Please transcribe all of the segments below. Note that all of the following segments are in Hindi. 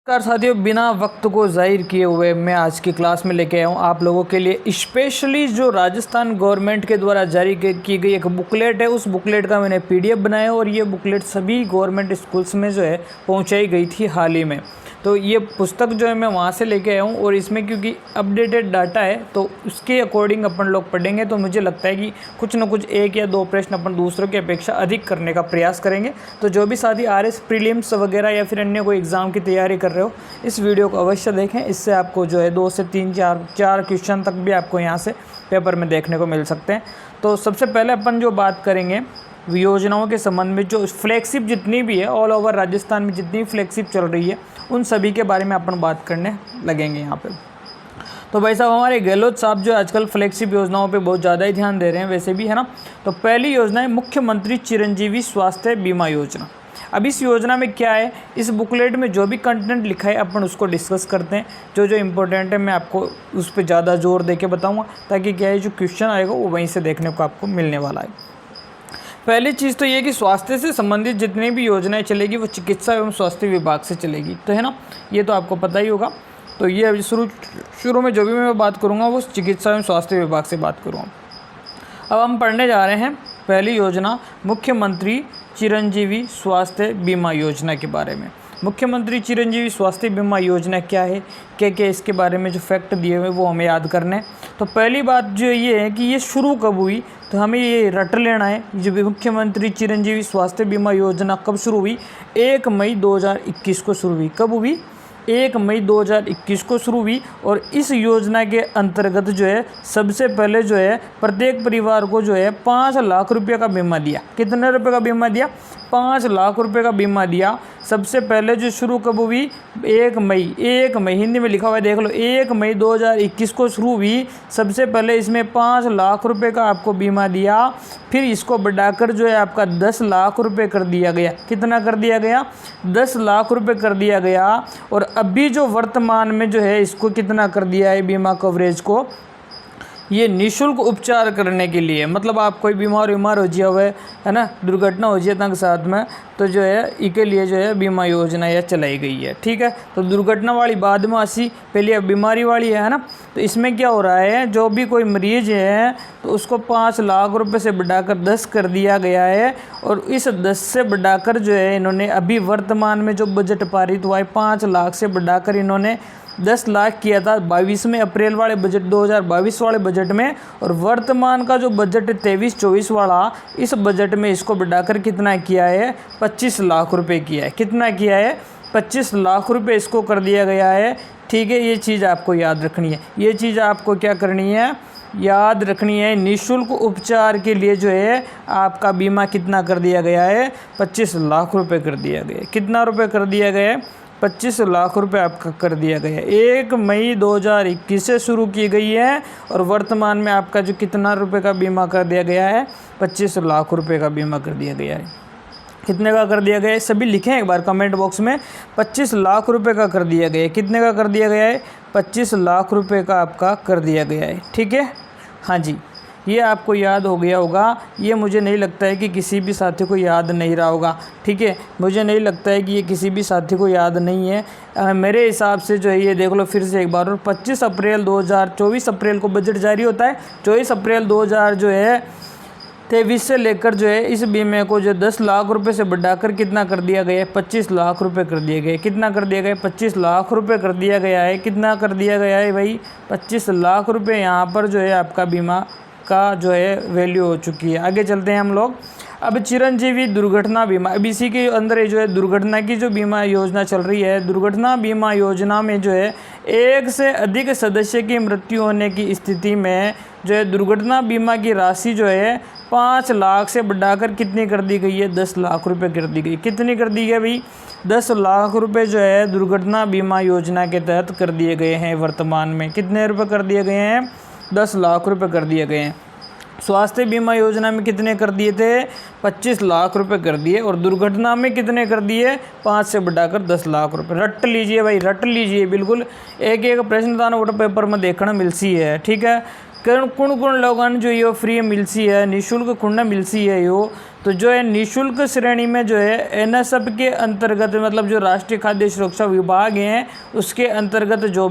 नमस्कार साथियों, बिना वक्त को ज़ाहिर किए हुए मैं आज की क्लास में लेके आया हूँ आप लोगों के लिए स्पेशली जो राजस्थान गवर्नमेंट के द्वारा जारी की गई एक बुकलेट है। उस बुकलेट का मैंने पीडीएफ बनाया और ये बुकलेट सभी गवर्नमेंट स्कूल्स में जो है पहुँचाई गई थी हाल ही में। तो ये पुस्तक जो है मैं वहाँ से लेके आया हूँ और इसमें क्योंकि अपडेटेड डाटा है तो उसके अकॉर्डिंग अपन लोग पढ़ेंगे तो मुझे लगता है कि कुछ न कुछ एक या दो प्रश्न अपन दूसरों की अपेक्षा अधिक करने का प्रयास करेंगे। तो जो भी साथी आरएस प्रीलिम्स वगैरह या फिर अन्य कोई एग्ज़ाम की तैयारी कर रहे हो, इस वीडियो को अवश्य देखें। इससे आपको जो है 2 से 3 4 क्वेश्चन तक भी आपको यहाँ से पेपर में देखने को मिल सकते हैं। तो सबसे पहले अपन जो बात करेंगे योजनाओं के संबंध में, जो फ्लैगशिप जितनी भी है ऑल ओवर राजस्थान में जितनी फ्लैगशिप चल रही है उन सभी के बारे में अपन बात करने लगेंगे यहाँ पे। तो भाई साहब, हमारे गहलोत साहब जो आजकल फ्लैगशिप योजनाओं पे बहुत ज़्यादा ही ध्यान दे रहे हैं वैसे भी, है ना। तो पहली योजना है मुख्यमंत्री चिरंजीवी स्वास्थ्य बीमा योजना। अब इस योजना में क्या है, इस बुकलेट में जो भी कंटेंट लिखा है अपन उसको डिस्कस करते हैं। जो जो इम्पोर्टेंट है मैं आपको उस पर ज़्यादा जोर दे के बताऊँगा ताकि क्या है जो क्वेश्चन आएगा वो वहीं से देखने को आपको मिलने वाला है। पहली चीज़ तो ये कि स्वास्थ्य से संबंधित जितनी भी योजनाएं चलेगी वो चिकित्सा एवं स्वास्थ्य विभाग से चलेगी, तो है ना, ये तो आपको पता ही होगा। तो ये अभी शुरू में जो भी मैं बात करूँगा वो चिकित्सा एवं स्वास्थ्य विभाग से बात करूँगा। अब हम पढ़ने जा रहे हैं पहली योजना मुख्यमंत्री चिरंजीवी स्वास्थ्य बीमा योजना के बारे में। मुख्यमंत्री चिरंजीवी स्वास्थ्य बीमा योजना क्या है, क्या इसके बारे में जो फैक्ट दिए हुए वो हमें याद करने हैं। तो पहली बात जो ये है कि ये शुरू कब हुई, तो हमें ये रट लेना है। जो मुख्यमंत्री चिरंजीवी स्वास्थ्य बीमा योजना कब शुरू हुई, 1 मई 2021 को शुरू हुई। कब हुई, 1 मई 2021 को शुरू हुई। और इस योजना के अंतर्गत जो है सबसे पहले जो है प्रत्येक परिवार को जो है 5 लाख रुपये का बीमा दिया। कितने रुपए का बीमा दिया, 5 लाख रुपए का बीमा दिया। सबसे पहले जो शुरू कब हुई, 1 मई, हिंदी में लिखा हुआ है देख लो, 1 मई 2021 को शुरू हुई। सबसे पहले इसमें 5 लाख रुपए का आपको बीमा दिया, फिर इसको बढ़ाकर जो है आपका 10 लाख रुपए कर दिया गया। कितना कर दिया गया, 10 लाख रुपए कर दिया गया। और अभी जो वर्तमान में जो है इसको कितना कर दिया है बीमा कवरेज को, ये निःशुल्क उपचार करने के लिए, मतलब आप कोई बीमार हो जिया हुआ है ना, दुर्घटना हो जाए तंग साथ में, तो जो है इसके लिए जो है बीमा योजना यह चलाई गई है। ठीक है, तो दुर्घटना वाली बाद में आसी, पहले अब बीमारी वाली है ना। तो इसमें क्या हो रहा है, जो भी कोई मरीज है तो उसको 5 लाख रुपए से बढ़ाकर 10 कर दिया गया है। और इस 10 से बढ़ाकर जो है इन्होंने अभी वर्तमान में जो बजट पारित हुआ है 5 लाख से बढ़ाकर इन्होंने 10 लाख किया था 22वें अप्रैल वाले बजट 2022 वाले बजट में। और वर्तमान का जो बजट है 23-24 वाला, इस बजट में इसको बढ़ाकर कितना किया है, 25 लाख रुपए किया है। कितना किया है, 25 लाख रुपए इसको कर दिया गया है। ठीक है, ये चीज़ आपको याद रखनी है। ये चीज़ आपको क्या करनी है, याद रखनी है। निःशुल्क उपचार के लिए जो है आपका बीमा कितना कर दिया गया है, 25 लाख रुपए कर दिया गया है। कितना रुपए कर दिया गया है, 25 लाख रुपए आपका कर दिया गया है। 1 मई 2021 से शुरू की गई है और वर्तमान में आपका जो कितना रुपए का बीमा कर दिया गया है, 25 लाख रुपए का बीमा कर दिया गया है। कितने का कर दिया गया है, सभी लिखें एक बार कमेंट बॉक्स में। 25 लाख रुपए का कर दिया गया है। कितने का कर दिया गया है, 25 लाख रुपए का आपका कर दिया गया है। ठीक है, हाँ जी, ये आपको याद हो गया होगा। ये मुझे नहीं लगता है कि किसी भी साथी को याद नहीं रहा होगा। ठीक है, मुझे नहीं लगता है कि ये किसी भी साथी को याद नहीं है। मेरे हिसाब से जो है ये देख लो फिर से एक बार। और 24 अप्रैल को बजट जारी होता है। 24 अप्रैल 2023 से लेकर जो है इस बीमे को जो 10 लाख रुपए से बढ़ाकर कितना कर दिया गया है, 25 लाख रुपए कर दिए गए। कितना कर दिया गया है, 25 लाख रुपए कर दिया गया है। कितना कर दिया गया है भाई, 25 लाख रुपए यहाँ पर जो है आपका बीमा का जो है वैल्यू हो चुकी है। आगे चलते हैं हम लोग। अब चिरंजीवी दुर्घटना बीमा, अब इसी के अंदर जो है दुर्घटना की जो बीमा योजना चल रही है। दुर्घटना बीमा योजना में जो है 1 से अधिक सदस्य की मृत्यु होने की स्थिति में जो है दुर्घटना बीमा की राशि जो है 5 लाख से बढ़ाकर कितनी कर दी गई है, 10 लाख रुपए कर दी गई। कितनी कर दी गई भाई, 10 लाख रुपए जो है दुर्घटना बीमा योजना के तहत कर दिए गए हैं। वर्तमान में कितने रुपए कर दिए गए हैं, 10 लाख रुपए कर दिए गए हैं। स्वास्थ्य बीमा योजना में कितने कर दिए थे, 25 लाख रुपए कर दिए। और दुर्घटना में कितने कर दिए, 5 से बढ़ाकर 10 लाख रुपए। रट लीजिए भाई, रट लीजिए बिल्कुल। एक एक प्रश्न ताना पेपर में देखना मिलती है। ठीक है, कौन कौन लोगों जो यो फ्री मिलसी है, निःशुल्क खुंडा मिलसी है यो, तो जो है निःशुल्क श्रेणी में जो है एनएसएफ के अंतर्गत, मतलब जो राष्ट्रीय खाद्य सुरक्षा विभाग हैं उसके अंतर्गत जो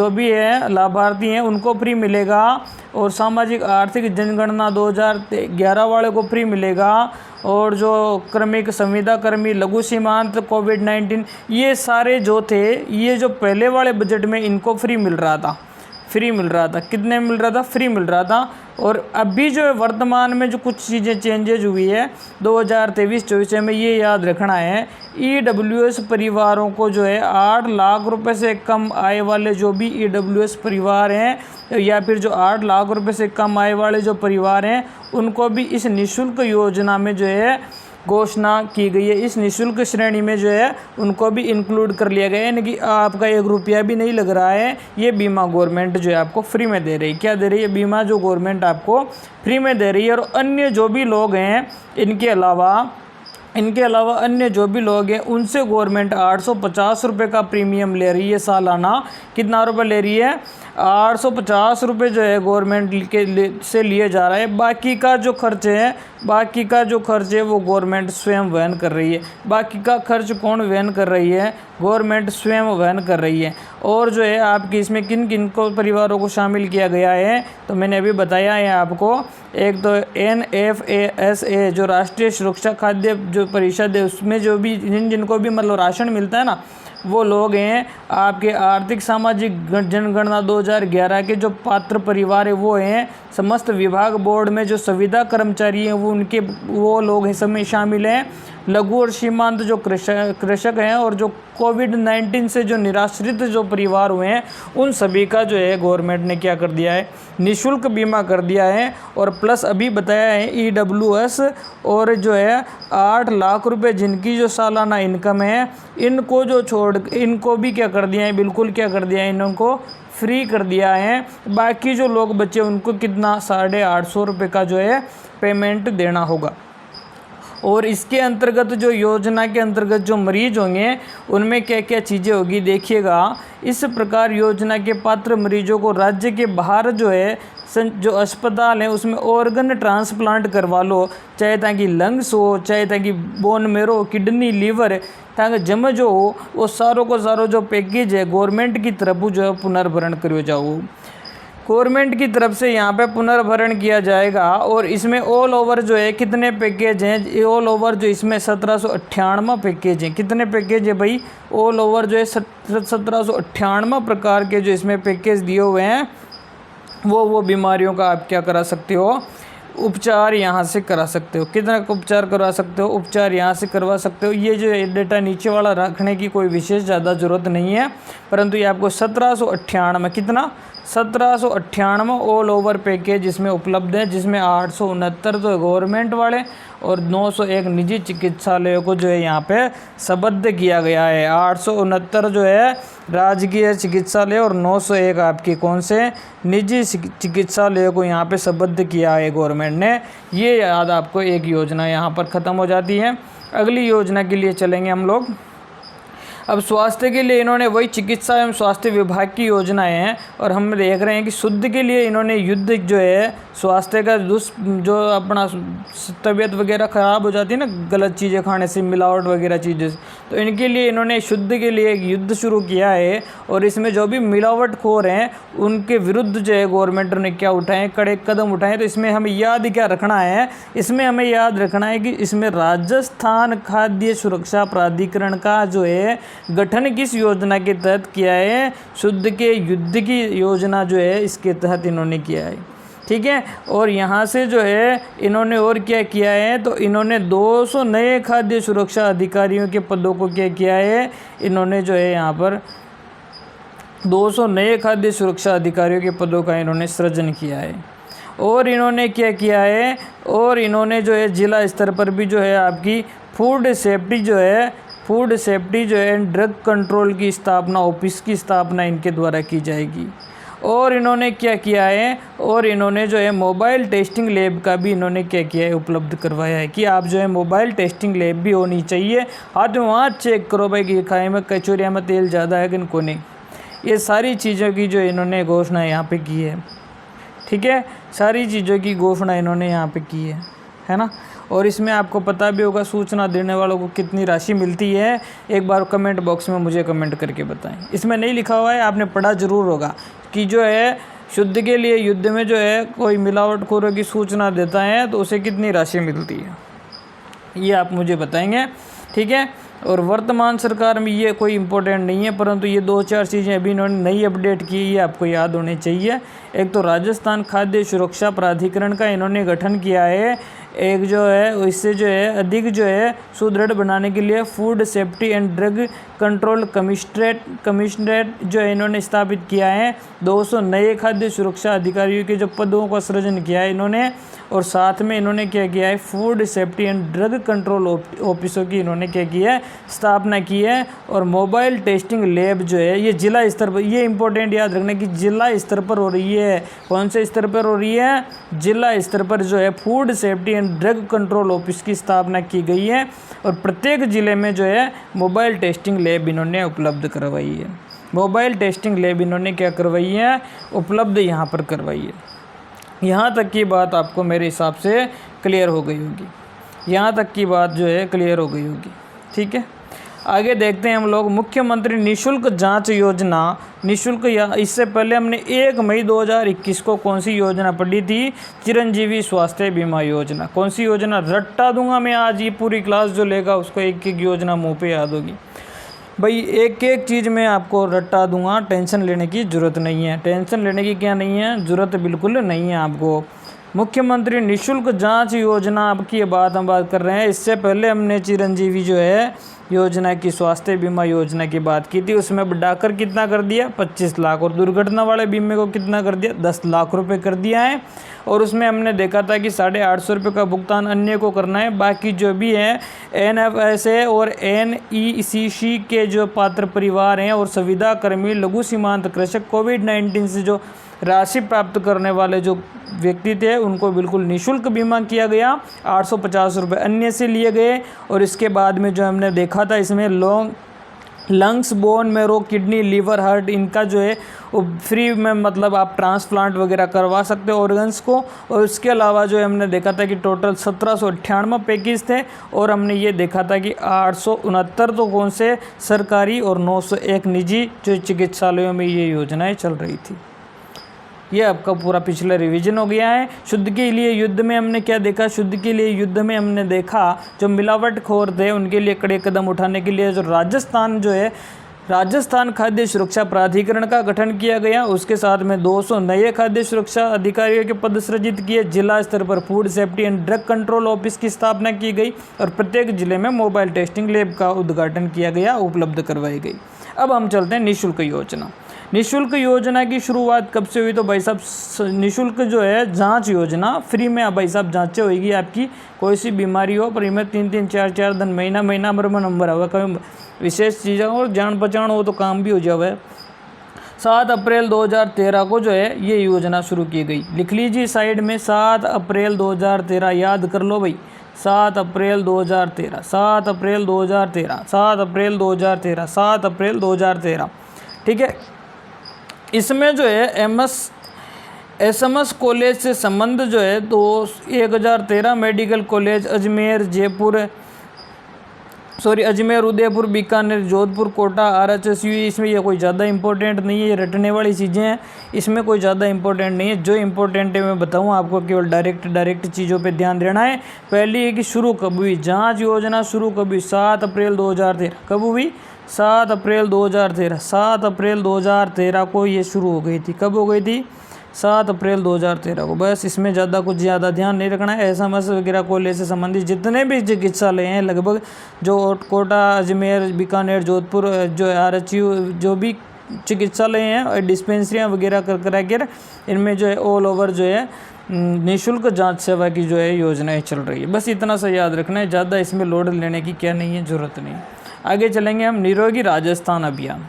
भी है लाभार्थी हैं उनको फ्री मिलेगा। और सामाजिक आर्थिक जनगणना 2011 वाले को फ्री मिलेगा। और जो क्रमिक संविदा कर्मी, लघु सीमांत, कोविड-19, ये सारे जो थे, ये जो पहले वाले बजट में इनको फ्री मिल रहा था। कितने मिल रहा था? फ्री मिल रहा था। और अभी जो है वर्तमान में जो कुछ चीज़ें चेंजेज हुई है 2023-24 में, ये याद रखना है, EWS परिवारों को जो है 8 लाख रुपए से कम आय वाले जो भी EWS परिवार हैं, या फिर जो 8 लाख रुपए से कम आय वाले जो परिवार हैं, उनको भी इस निःशुल्क योजना में जो है घोषणा की गई है। इस निःशुल्क श्रेणी में जो है उनको भी इंक्लूड कर लिया गया है, यानी कि आपका 1 रुपया भी नहीं लग रहा है। ये बीमा गवर्नमेंट जो है आपको फ्री में दे रही है। क्या दे रही है? बीमा जो गवर्नमेंट आपको फ्री में दे रही है। और अन्य जो भी लोग हैं, इनके अलावा अन्य जो भी लोग हैं, उनसे गवर्नमेंट 850 रुपये का प्रीमियम ले रही है सालाना। कितना रुपये ले रही है? 850 रुपये जो है गवर्नमेंट से लिए जा रहा है। बाकी का जो खर्च है वो गवर्नमेंट स्वयं वहन कर रही है। बाकी का खर्च कौन वहन कर रही है? गवर्नमेंट स्वयं वहन कर रही है। और जो है आपकी इसमें किन किन को परिवारों को शामिल किया गया है, तो मैंने अभी बताया है आपको। एक तो NFASA जो राष्ट्रीय सुरक्षा खाद्य जो परिषद है, उसमें जो भी जिनको भी मतलब राशन मिलता है ना, वो लोग हैं। आपके आर्थिक सामाजिक जनगणना 2011 के जो पात्र परिवार है वो हैं। समस्त विभाग बोर्ड में जो संविदा कर्मचारी हैं वो लोग हैं, सब में शामिल हैं। लघु और सीमांत जो कृषक हैं, और जो कोविड-19 से जो निराश्रित जो परिवार हुए हैं, उन सभी का जो है गवर्नमेंट ने क्या कर दिया है? निःशुल्क बीमा कर दिया है। और प्लस अभी बताया है EWS, और जो है 8 लाख रुपए जिनकी जो सालाना इनकम है, इनको जो इनको भी क्या कर दिया है? बिल्कुल क्या कर दिया है? इनको फ्री कर दिया है। बाकी जो लोग बच्चे उनको कितना 850 रुपये का जो है पेमेंट देना होगा। और इसके अंतर्गत जो योजना के अंतर्गत जो मरीज होंगे उनमें क्या क्या चीज़ें होगी देखिएगा। इस प्रकार योजना के पात्र मरीजों को राज्य के बाहर जो है जो अस्पताल है उसमें ऑर्गन ट्रांसप्लांट करवा लो, चाहे ताकि लंग्स हो, चाहे ताकि बोन मेरो, किडनी, लीवर, ताकि जम जो हो वो सारों को सारो जो पैकेज है गवर्नमेंट की तरफ जो है पुनर्भरण करो जाओ। गवर्नमेंट की तरफ से यहाँ पे पुनर्भरण किया जाएगा। और इसमें ऑल ओवर जो है कितने पैकेज हैं? ऑल ओवर जो इसमें 1798 पैकेज हैं। कितने पैकेज है भाई? ऑल ओवर जो है 1798 प्रकार के जो इसमें पैकेज दिए हुए हैं। वो बीमारियों का आप क्या करा सकते हो? उपचार यहाँ से करा सकते हो। कितना उपचार करवा सकते हो? उपचार यहाँ से करवा सकते हो। ये जो डेटा नीचे वाला रखने की कोई विशेष ज़्यादा ज़रूरत नहीं है, परंतु ये आपको 1798 कितना 1798 ऑल ओवर पैकेज इसमें उपलब्ध है, जिसमें 869 तो गवर्नमेंट वाले और 901 निजी चिकित्सालयों को जो है यहाँ पे संबद्ध किया गया है। 869 जो है राजकीय चिकित्सालय और 901 आपके कौन से निजी चिकित्सालयों को यहाँ पे संबद्ध किया है गवर्नमेंट ने। ये याद आपको एक योजना यहाँ पर ख़त्म हो जाती है। अगली योजना के लिए चलेंगे हम लोग। अब स्वास्थ्य के लिए इन्होंने वही चिकित्सा एवं स्वास्थ्य विभाग की योजनाएं हैं, और हम देख रहे हैं कि शुद्ध के लिए इन्होंने युद्ध जो है स्वास्थ्य का जो अपना तबीयत वगैरह ख़राब हो जाती है ना गलत चीज़ें खाने से, मिलावट वगैरह चीज़ें, तो इनके लिए इन्होंने शुद्ध के लिए एक युद्ध शुरू किया है। और इसमें जो भी मिलावटखोर हैं उनके विरुद्ध जो है गवर्नमेंट ने क्या उठाए? कड़े कदम उठाए। तो इसमें हमें याद क्या रखना है? इसमें हमें याद रखना है कि इसमें राजस्थान खाद्य सुरक्षा प्राधिकरण का जो है गठन किस योजना के तहत किया है? शुद्ध के युद्ध की योजना जो है इसके तहत इन्होंने किया है। ठीक है। और यहाँ से जो है इन्होंने और क्या किया है? तो इन्होंने 200 नए खाद्य सुरक्षा अधिकारियों के पदों को क्या किया है? इन्होंने जो है यहाँ पर 200 नए खाद्य सुरक्षा अधिकारियों के पदों का इन्होंने सृजन किया है। और इन्होंने क्या किया है? और इन्होंने जो है जिला स्तर पर भी जो है आपकी फूड सेफ्टी जो है ड्रग कंट्रोल की स्थापना, ऑफिस की स्थापना इनके द्वारा की जाएगी। और इन्होंने क्या किया है? और इन्होंने जो है मोबाइल टेस्टिंग लैब का भी इन्होंने क्या किया है? उपलब्ध करवाया है कि आप जो है मोबाइल टेस्टिंग लैब भी होनी चाहिए। हाथ में वहाँ चेक करो भाई कि खाए में कचौरिया में तेल ज़्यादा है कि नहीं। ये सारी चीज़ों की जो इन्होंने घोषणा यहाँ पे की है। ठीक है, सारी चीज़ों की घोषणा इन्होंने यहाँ पे की है ना। और इसमें आपको पता भी होगा सूचना देने वालों को कितनी राशि मिलती है, एक बार कमेंट बॉक्स में मुझे कमेंट करके बताएं। इसमें नहीं लिखा हुआ है, आपने पढ़ा ज़रूर होगा कि जो है शुद्ध के लिए युद्ध में जो है कोई मिलावटखोरों की सूचना देता है तो उसे कितनी राशि मिलती है, ये आप मुझे बताएंगे, ठीक है। और वर्तमान सरकार में ये कोई इम्पोर्टेंट नहीं है, परंतु ये 2-4 चीज़ें अभी इन्होंने नई अपडेट की, ये आपको याद होनी चाहिए। एक तो राजस्थान खाद्य सुरक्षा प्राधिकरण का इन्होंने गठन किया है, एक जो है इससे जो है अधिक जो है सुदृढ़ बनाने के लिए food safety and drug control commissionerate जो है इन्होंने स्थापित किया है। 200 नए खाद्य सुरक्षा अधिकारियों के जो पदों का सृजन किया है इन्होंने, और साथ में इन्होंने क्या किया है, food safety and drug control ऑफिसों की इन्होंने क्या किया है, स्थापना की है। और मोबाइल टेस्टिंग लैब जो है ये जिला स्तर पर, ये इंपॉर्टेंट याद रखना कि जिला स्तर पर हो रही है। कौन से स्तर पर हो रही है, जिला स्तर पर जो है food safety and drug control office की स्थापना की गई है। और प्रत्येक ज़िले में जो है मोबाइल टेस्टिंग लैब इन्होंने उपलब्ध करवाई है। मोबाइल टेस्टिंग लैब इन्होंने क्या करवाई है, उपलब्ध यहाँ पर करवाई है। यहाँ तक की बात आपको मेरे हिसाब से क्लियर हो गई होगी, यहाँ तक की बात जो है क्लियर हो गई होगी, ठीक है। आगे देखते हैं हम लोग मुख्यमंत्री निशुल्क जांच योजना। निशुल्क या इससे पहले हमने 1 मई 2021 को कौन सी योजना पढ़ी थी, चिरंजीवी स्वास्थ्य बीमा योजना। कौन सी योजना, रट्टा दूंगा मैं आज, ये पूरी क्लास जो लेगा उसको एक एक योजना मुँह पे याद होगी भाई, एक एक चीज़ में आपको रट्टा दूंगा, टेंशन लेने की ज़रूरत नहीं है। टेंशन लेने की क्या नहीं है, ज़रूरत बिल्कुल नहीं है आपको। मुख्यमंत्री निशुल्क जांच योजना की बात हम बात कर रहे हैं। इससे पहले हमने चिरंजीवी जो है योजना की, स्वास्थ्य बीमा योजना की बात की थी, उसमें बढ़ाकर कितना कर दिया, 25 लाख, और दुर्घटना वाले बीमे को कितना कर दिया, 10 लाख रुपए कर दिया है। और उसमें हमने देखा था कि 850 रुपये का भुगतान अन्य को करना है, बाकी जो भी है NFSA और NECC के जो पात्र परिवार हैं और संविदा कर्मी, लघु सीमांत कृषक, कोविड-19 से जो राशि प्राप्त करने वाले जो व्यक्ति थे उनको बिल्कुल निशुल्क बीमा किया गया। 850 रुपये अन्य से लिए गए। और इसके बाद में जो हमने देखा था इसमें lungs, bone marrow, kidney, liver, heart, इनका जो है वो फ्री में, मतलब आप ट्रांसप्लांट वगैरह करवा सकते हो ऑर्गन्स को। और उसके अलावा जो हमने देखा था कि टोटल 1798 पैकेज थे, और हमने ये देखा था कि 869 तो कौन से सरकारी और 901 निजी जो चिकित्सालयों में ये योजनाएं चल रही थी। ये आपका पूरा पिछला रिवीजन हो गया है। शुद्ध के लिए युद्ध में हमने क्या देखा, शुद्ध के लिए युद्ध में हमने देखा जो मिलावटखोर थे उनके लिए कड़े कदम उठाने के लिए जो राजस्थान जो है राजस्थान खाद्य सुरक्षा प्राधिकरण का गठन किया गया। उसके साथ में 200 नए खाद्य सुरक्षा अधिकारियों के पद सृजित किए। जिला स्तर पर food safety and drug control office की स्थापना की गई और प्रत्येक जिले में मोबाइल टेस्टिंग लैब का उद्घाटन किया गया, उपलब्ध करवाई गई। अब हम चलते हैं निःशुल्क योजना। निःशुल्क योजना की शुरुआत कब से हुई, तो भाई साहब निःशुल्क जो है जांच योजना, फ्री में भाई साहब जांचें होगी आपकी, कोई सी बीमारी हो पर इनमें 3-3, 4-4 दिन, महीना नंबर हुआ, कभी विशेष चीज़ें और जान पहचान हो तो काम भी हो जाए। 7 अप्रैल 2013 को जो है ये योजना शुरू की गई। लिख लीजिए साइड में 7 अप्रैल 2013, याद कर लो भाई, 7 अप्रैल 2013, 7 अप्रैल 2013, 7 अप्रैल 2013, 7 अप्रैल 2013, ठीक है। इसमें जो है SMS कॉलेज से संबंध जो है तो 1013 medical college Ajmer, Ajmer, Udaipur, Bikaner, Jodhpur, Kota, RHSU, इसमें ये कोई ज़्यादा इंपॉर्टेंट नहीं है, ये रटने वाली चीज़ें हैं, इसमें कोई ज़्यादा इंपॉर्टेंट नहीं है। जो इंपॉर्टेंट है मैं बताऊँ आपको, केवल डायरेक्ट चीज़ों पे ध्यान देना है। पहली है कि शुरू कब हुई, जांच योजना शुरू कब हुई, 7 अप्रैल 2013, कब हुई, 7 अप्रैल 2013, 7 अप्रैल 2013 को ये शुरू हो गई थी। कब हो गई थी, 7 अप्रैल 2013 को। बस इसमें कुछ ज़्यादा ध्यान नहीं रखना है। SMS वगैरह कॉलेज से संबंधित जितने भी चिकित्सालय हैं लगभग, जो कोटा, अजमेर, बीकानेर, जोधपुर, जो RHU, जो भी चिकित्सालय हैं, डिस्पेंसरियाँ वगैरह कर इनमें जो है ऑल ओवर जो है निःशुल्क जांच सेवा की जो है योजनाएं चल रही है। बस इतना सा याद रखना है, ज़्यादा इसमें लोड लेने की क्या नहीं है, ज़रूरत नहीं। आगे चलेंगे हम, निरोगी राजस्थान अभियान।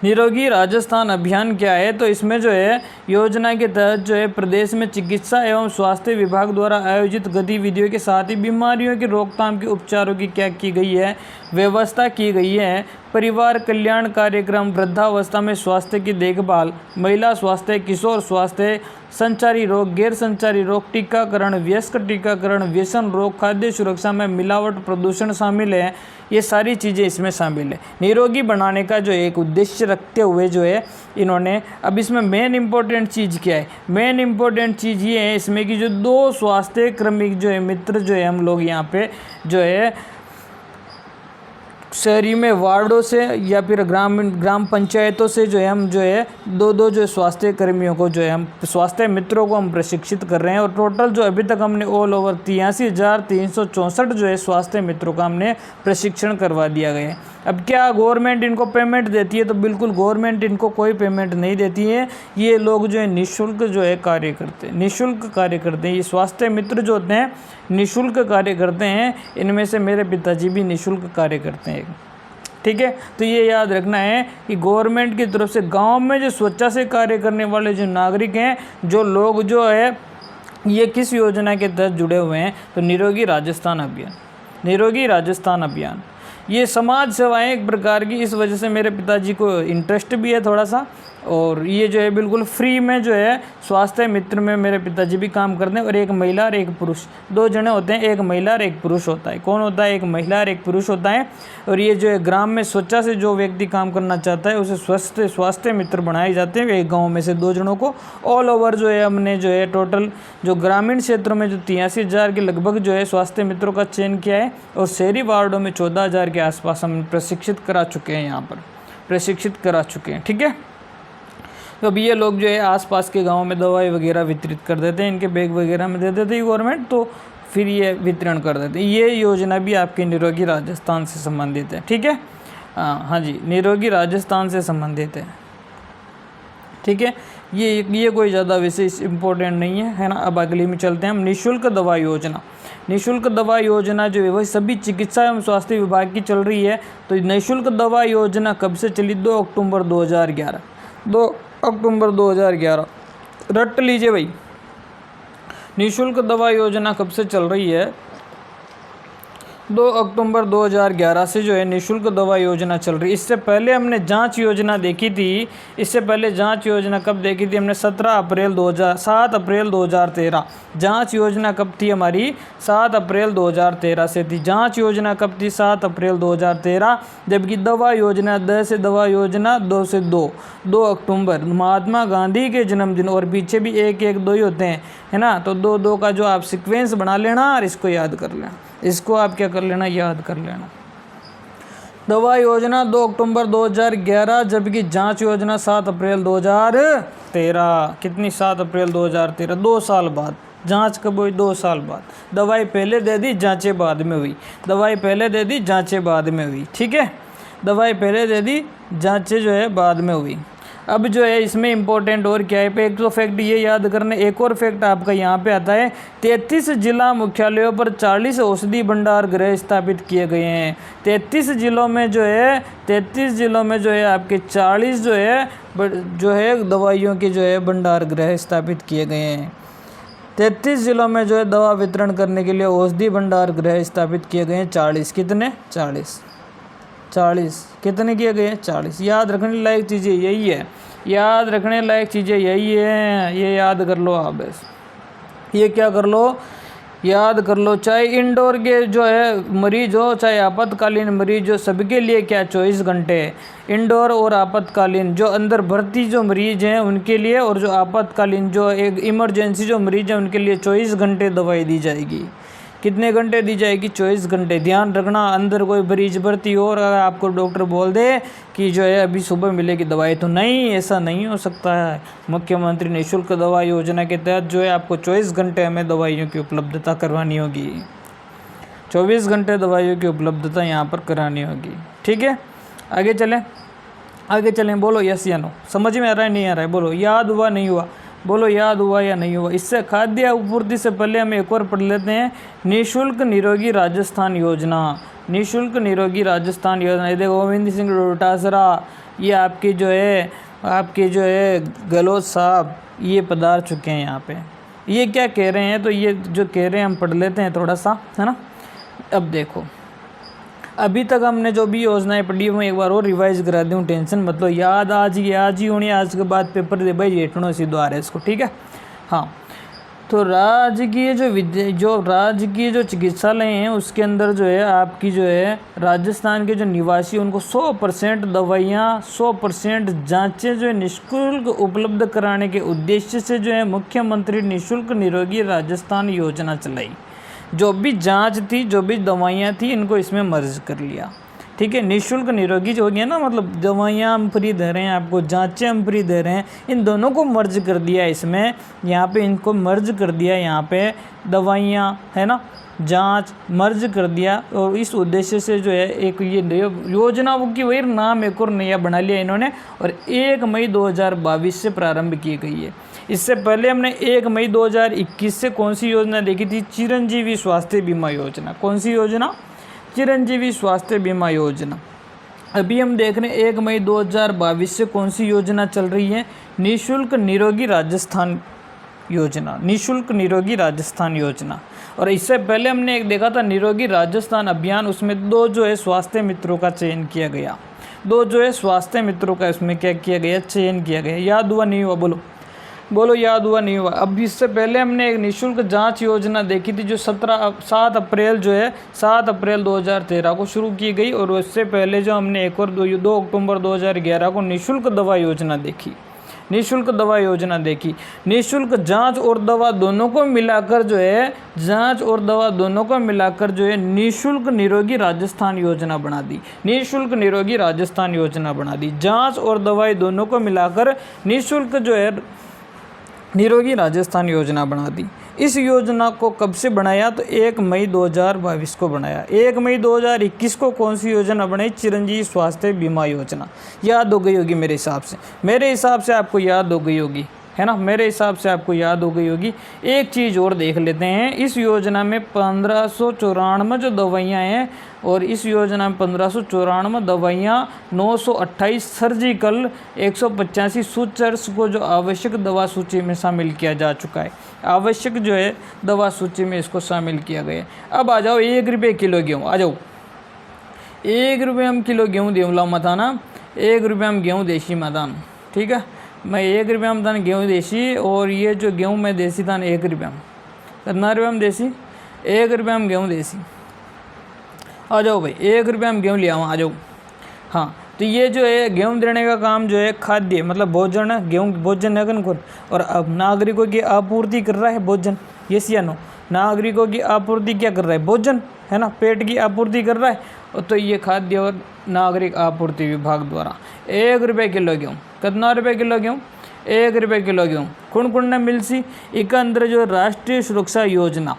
निरोगी राजस्थान अभियान क्या है, तो इसमें जो है योजना के तहत जो है प्रदेश में चिकित्सा एवं स्वास्थ्य विभाग द्वारा आयोजित गतिविधियों के साथ ही बीमारियों की रोकथाम के उपचारों की क्या की गई है, व्यवस्था की गई है। परिवार कल्याण कार्यक्रम, वृद्धावस्था में स्वास्थ्य की देखभाल, महिला स्वास्थ्य, किशोर स्वास्थ्य, संचारी रोग, गैर संचारी रोग, टीकाकरण, वयस्क टीकाकरण, व्यसन रोग, खाद्य सुरक्षा में मिलावट, प्रदूषण शामिल है। ये सारी चीज़ें इसमें शामिल है। निरोगी बनाने का जो एक उद्देश्य रखते हुए जो है इन्होंने, अब इसमें मेन इंपॉर्टेंट चीज़ क्या है, मेन इंपॉर्टेंट चीज़ ये है इसमें कि जो 2 स्वास्थ्य क्रमिक जो है मित्र जो है हम लोग यहाँ पे जो है शहरी में वार्डों से या फिर ग्राम पंचायतों से जो है हम जो है 2-2 जो स्वास्थ्य कर्मियों को जो है हम स्वास्थ्य मित्रों को हम प्रशिक्षित कर रहे हैं। और टोटल जो अभी तक हमने ऑल ओवर 83,364 जो है स्वास्थ्य मित्रों का हमने प्रशिक्षण करवा दिया गया है। अब क्या गवर्नमेंट इनको पेमेंट देती है? तो बिल्कुल गवर्नमेंट इनको कोई पेमेंट नहीं देती है। ये लोग जो है निःशुल्क जो है कार्य करते हैं, निःशुल्क कार्य करते हैं। ये स्वास्थ्य मित्र जो होते हैं निःशुल्क कार्य करते हैं। इनमें से मेरे पिताजी भी निःशुल्क कार्य करते हैं, ठीक है। तो ये याद रखना है कि गवर्नमेंट की तरफ से गांव में जो स्वच्छता से कार्य करने वाले जो नागरिक हैं, जो लोग जो है ये किस योजना के तहत जुड़े हुए हैं? तो निरोगी राजस्थान अभियान, निरोगी राजस्थान अभियान। ये समाज सेवाएं एक प्रकार की, इस वजह से मेरे पिताजी को इंटरेस्ट भी है थोड़ा सा। और ये जो है बिल्कुल फ्री में जो है स्वास्थ्य मित्र में मेरे पिताजी भी काम करते हैं। और एक महिला और एक पुरुष, 2 जने होते हैं, एक महिला और एक पुरुष होता है। कौन होता है? एक महिला और एक पुरुष होता है। और ये जो है ग्राम में स्वच्छता से जो व्यक्ति काम करना चाहता है उसे स्वास्थ्य मित्र बनाए जाते हैं। एक गाँव में से 2 जनों को ऑल ओवर जो है हमने जो है टोटल जो ग्रामीण क्षेत्रों में जो 83,000 के लगभग जो है स्वास्थ्य मित्रों का चयन किया है। और शहरी वार्डों में 14,000 के आसपास हम प्रशिक्षित करा चुके हैं, यहाँ पर प्रशिक्षित करा चुके हैं, ठीक है। तो अब ये लोग जो है आसपास के गांवों में दवाई वगैरह वितरित कर देते हैं, इनके बैग वगैरह में दे देते हैं गवर्नमेंट, तो फिर ये वितरण कर देते हैं। ये योजना भी आपके निरोगी राजस्थान से संबंधित है, ठीक है। हाँ जी, निरोगी राजस्थान से संबंधित है, ठीक है। ये कोई ज़्यादा विशेष इम्पोर्टेंट नहीं है ना। अब अगली में चलते हैं हम। निःशुल्क दवा योजना, निःशुल्क दवा योजना जो है वही सभी चिकित्सा एवं स्वास्थ्य विभाग की चल रही है। तो निःशुल्क दवा योजना कब से चली? 2 अक्टूबर 2011, 2 अक्टूबर 2011 रट लीजिए भाई। निःशुल्क दवा योजना कब से चल रही है? 2 अक्टूबर 2011 से जो है निःशुल्क दवा योजना चल रही है। इससे पहले हमने जांच योजना देखी थी। इससे पहले जांच योजना कब देखी थी हमने? 7 अप्रैल 2013। जांच योजना कब थी हमारी? 7 अप्रैल 2013 से थी। जांच योजना कब थी? 7 अप्रैल 2013। जबकि दवा योजना दवा योजना 2 से 2 अक्टूबर महात्मा गांधी के जन्मदिन, और पीछे भी 1-1-2 ही होते हैं, है ना। तो 2-2 का जो आप सीक्वेंस बना लेना और इसको याद कर लेना, इसको आप क्या कर लेना? याद कर लेना। दवा योजना 2 अक्टूबर 2011, जबकि जांच योजना 7 अप्रैल 2013। कितनी? 7 अप्रैल 2013, 2 साल बाद। जांच कब हुई? 2 साल बाद। दवाई पहले दे दी, जांचें बाद में हुई। दवाई पहले दे दी, जांचें बाद में हुई, ठीक है। दवाई पहले दे दी, जांचें जो है बाद में हुई। अब जो है इसमें इम्पोर्टेंट और क्या है? एक तो फैक्ट ये याद करने, एक और फैक्ट आपका यहाँ पे आता है। 33 जिला मुख्यालयों पर 40 औषधि भंडार गृह स्थापित किए गए हैं। 33 जिलों में जो है 33 जिलों में जो है आपके 40 जो है दवाइयों के जो है भंडार गृह स्थापित किए गए हैं। 33 जिलों में जो है दवा वितरण करने के लिए औषधि भंडार गृह स्थापित किए गए हैं 40। कितने? 40 कितने किए गए? 40। याद रखने लायक चीज़ें यही है, याद रखने लायक चीज़ें यही है। ये याद कर लो आप, बस ये क्या कर लो? याद कर लो। चाहे इंडोर के जो है मरीज हो, चाहे आपातकालीन मरीज हो, सबके लिए क्या 24 घंटे इंडोर और आपातकालीन जो अंदर भर्ती जो मरीज हैं उनके लिए, और जो आपातकालीन जो एक इमरजेंसी जो मरीज हैं उनके लिए 24 घंटे दवाई दी जाएगी। कितने घंटे दी जाएगी? 24 घंटे। ध्यान रखना, अंदर कोई मरीज भर्ती हो और अगर आपको डॉक्टर बोल दे कि जो है अभी सुबह मिलेगी दवाई, तो नहीं, ऐसा नहीं हो सकता है। मुख्यमंत्री निःशुल्क दवा योजना के तहत जो है आपको 24 घंटे हमें दवाइयों की उपलब्धता करवानी होगी। 24 घंटे दवाइयों की उपलब्धता यहाँ पर करानी होगी, ठीक है। आगे चलें, बोलो यस या नो। समझ में आ रहा है, नहीं आ रहा है? बोलो याद हुआ, नहीं हुआ? बोलो याद हुआ या नहीं हुआ? इससे खाद्य आपूर्ति से पहले हम एक और पढ़ लेते हैं। निःशुल्क निरोगी राजस्थान योजना, निःशुल्क निरोगी राजस्थान योजना। ये देखो गोविंद सिंह डोटासरा, ये आपके जो है गहलोत साहब, ये पधार चुके हैं यहाँ पे। ये क्या कह रहे हैं? तो ये जो कह रहे हैं हम पढ़ लेते हैं थोड़ा सा, है ना। अब देखो, अभी तक हमने जो भी योजनाएं पढ़ी मैं एक बार और रिवाइज करा दूँ, टेंशन मतलब याद आज ही होनी। आज के बाद पेपर दे भाई हेठणो सीधो आ रहा है इसको, ठीक है। हाँ, तो राजकीय जो चिकित्सालय हैं उसके अंदर जो है आपकी जो है राजस्थान के जो निवासी उनको 100% दवाइयाँ 100% जांचें जो है निःशुल्क उपलब्ध कराने के उद्देश्य से जो है मुख्यमंत्री निःशुल्क निरोगी राजस्थान योजना चलाई। जो भी जांच थी, जो भी दवाइयाँ थी, इनको इसमें मर्ज कर लिया। ठीक है, निःशुल्क निरोगी जो हो गया ना, मतलब दवाइयाँ हम फ्री दे रहे हैं आपको, जांचें हम फ्री दे रहे हैं, इन दोनों को मर्ज कर दिया इसमें। यहाँ पे इनको मर्ज कर दिया, यहाँ पे दवाइयाँ है ना, जांच मर्ज कर दिया। और इस उद्देश्य से जो है एक ये योजना वो की वही नाम एक और नया बना लिया इन्होंने, और 1 मई 2022 से प्रारंभ की गई है। इससे पहले हमने 1 मई 2021 से कौन सी योजना देखी थी? चिरंजीवी स्वास्थ्य बीमा योजना। कौन सी योजना? चिरंजीवी स्वास्थ्य बीमा योजना। अभी हम देख रहे हैं 1 मई 2022 से कौन सी योजना चल रही है? निःशुल्क निरोगी राजस्थान योजना। निःशुल्क निरोगी राजस्थान योजना। और इससे पहले हमने एक देखा था निरोगी राजस्थान अभियान, उसमें 2 जो है स्वास्थ्य मित्रों का चयन किया गया। 2 जो है स्वास्थ्य मित्रों का इसमें क्या किया गया? चयन किया गया। याद हुआ नहीं हुआ? बोलो याद हुआ नहीं हुआ? अब इससे पहले हमने एक निःशुल्क जांच योजना देखी थी जो 7 अप्रैल जो है 7 अप्रैल 2013 को शुरू की गई। और उससे पहले जो हमने एक और 2 अक्टूबर 2011 को निःशुल्क दवा योजना देखी। निःशुल्क दवा योजना देखी। निःशुल्क जांच और दवा दोनों को मिलाकर जो है निःशुल्क निरोगी राजस्थान योजना बना दी। निःशुल्क निरोगी राजस्थान योजना बना दी। जांच और दवाई दोनों को मिलाकर निःशुल्क जो है निरोगी राजस्थान योजना बना दी। इस योजना को कब से बनाया? तो 1 मई 2022 को बनाया। 1 मई 2021 को कौन सी योजना बनाई? चिरंजीवी स्वास्थ्य बीमा योजना। याद हो गई होगी मेरे हिसाब से आपको याद हो गई होगी, है ना, मेरे हिसाब से आपको याद हो गई होगी। एक चीज़ और देख लेते हैं। इस योजना में 1594 जो दवाइयाँ हैं, और इस योजना में 1594 दवाइयाँ, 928 सर्जिकल, 185 सूचर्स को जो आवश्यक दवा सूची में शामिल किया जा चुका है। आवश्यक जो है दवा सूची में इसको शामिल किया गया। अब आ जाओ 1 रुपये किलो गेहूँ। आ जाओ 1 रुपये हम किलो गेहूँ देवला मताना, 1 रुपये हम गेहूँ देसी मतान। ठीक है, मैं 1 रुपये हम था गेहूँ देसी, और ये जो गेहूँ मैं देसी था 1 रुपये हम, कितना रुपये हम देसी? 1 रुपये हम गेहूँ देसी। आ जाओ भाई, 1 रुपये हम गेहूँ ले आओ। आ जाओ। हाँ, तो ये जो है गेहूँ देने का काम जो है खाद्य मतलब भोजन है, गेहूँ भोजन है कौन, और अब नागरिकों की आपूर्ति कर रहा है भोजन। यस या नो? नागरिकों की आपूर्ति क्या कर रहा है? भोजन, है ना, पेट की आपूर्ति कर रहा है। और तो ये खाद्य और नागरिक आपूर्ति विभाग द्वारा 1 रुपये किलो गेहूँ। कितना रुपये किलो गेहूँ? 1 रुपये किलो गेहूँ। कुण कुण ने मिलसी एक अंदर जो राष्ट्रीय सुरक्षा योजना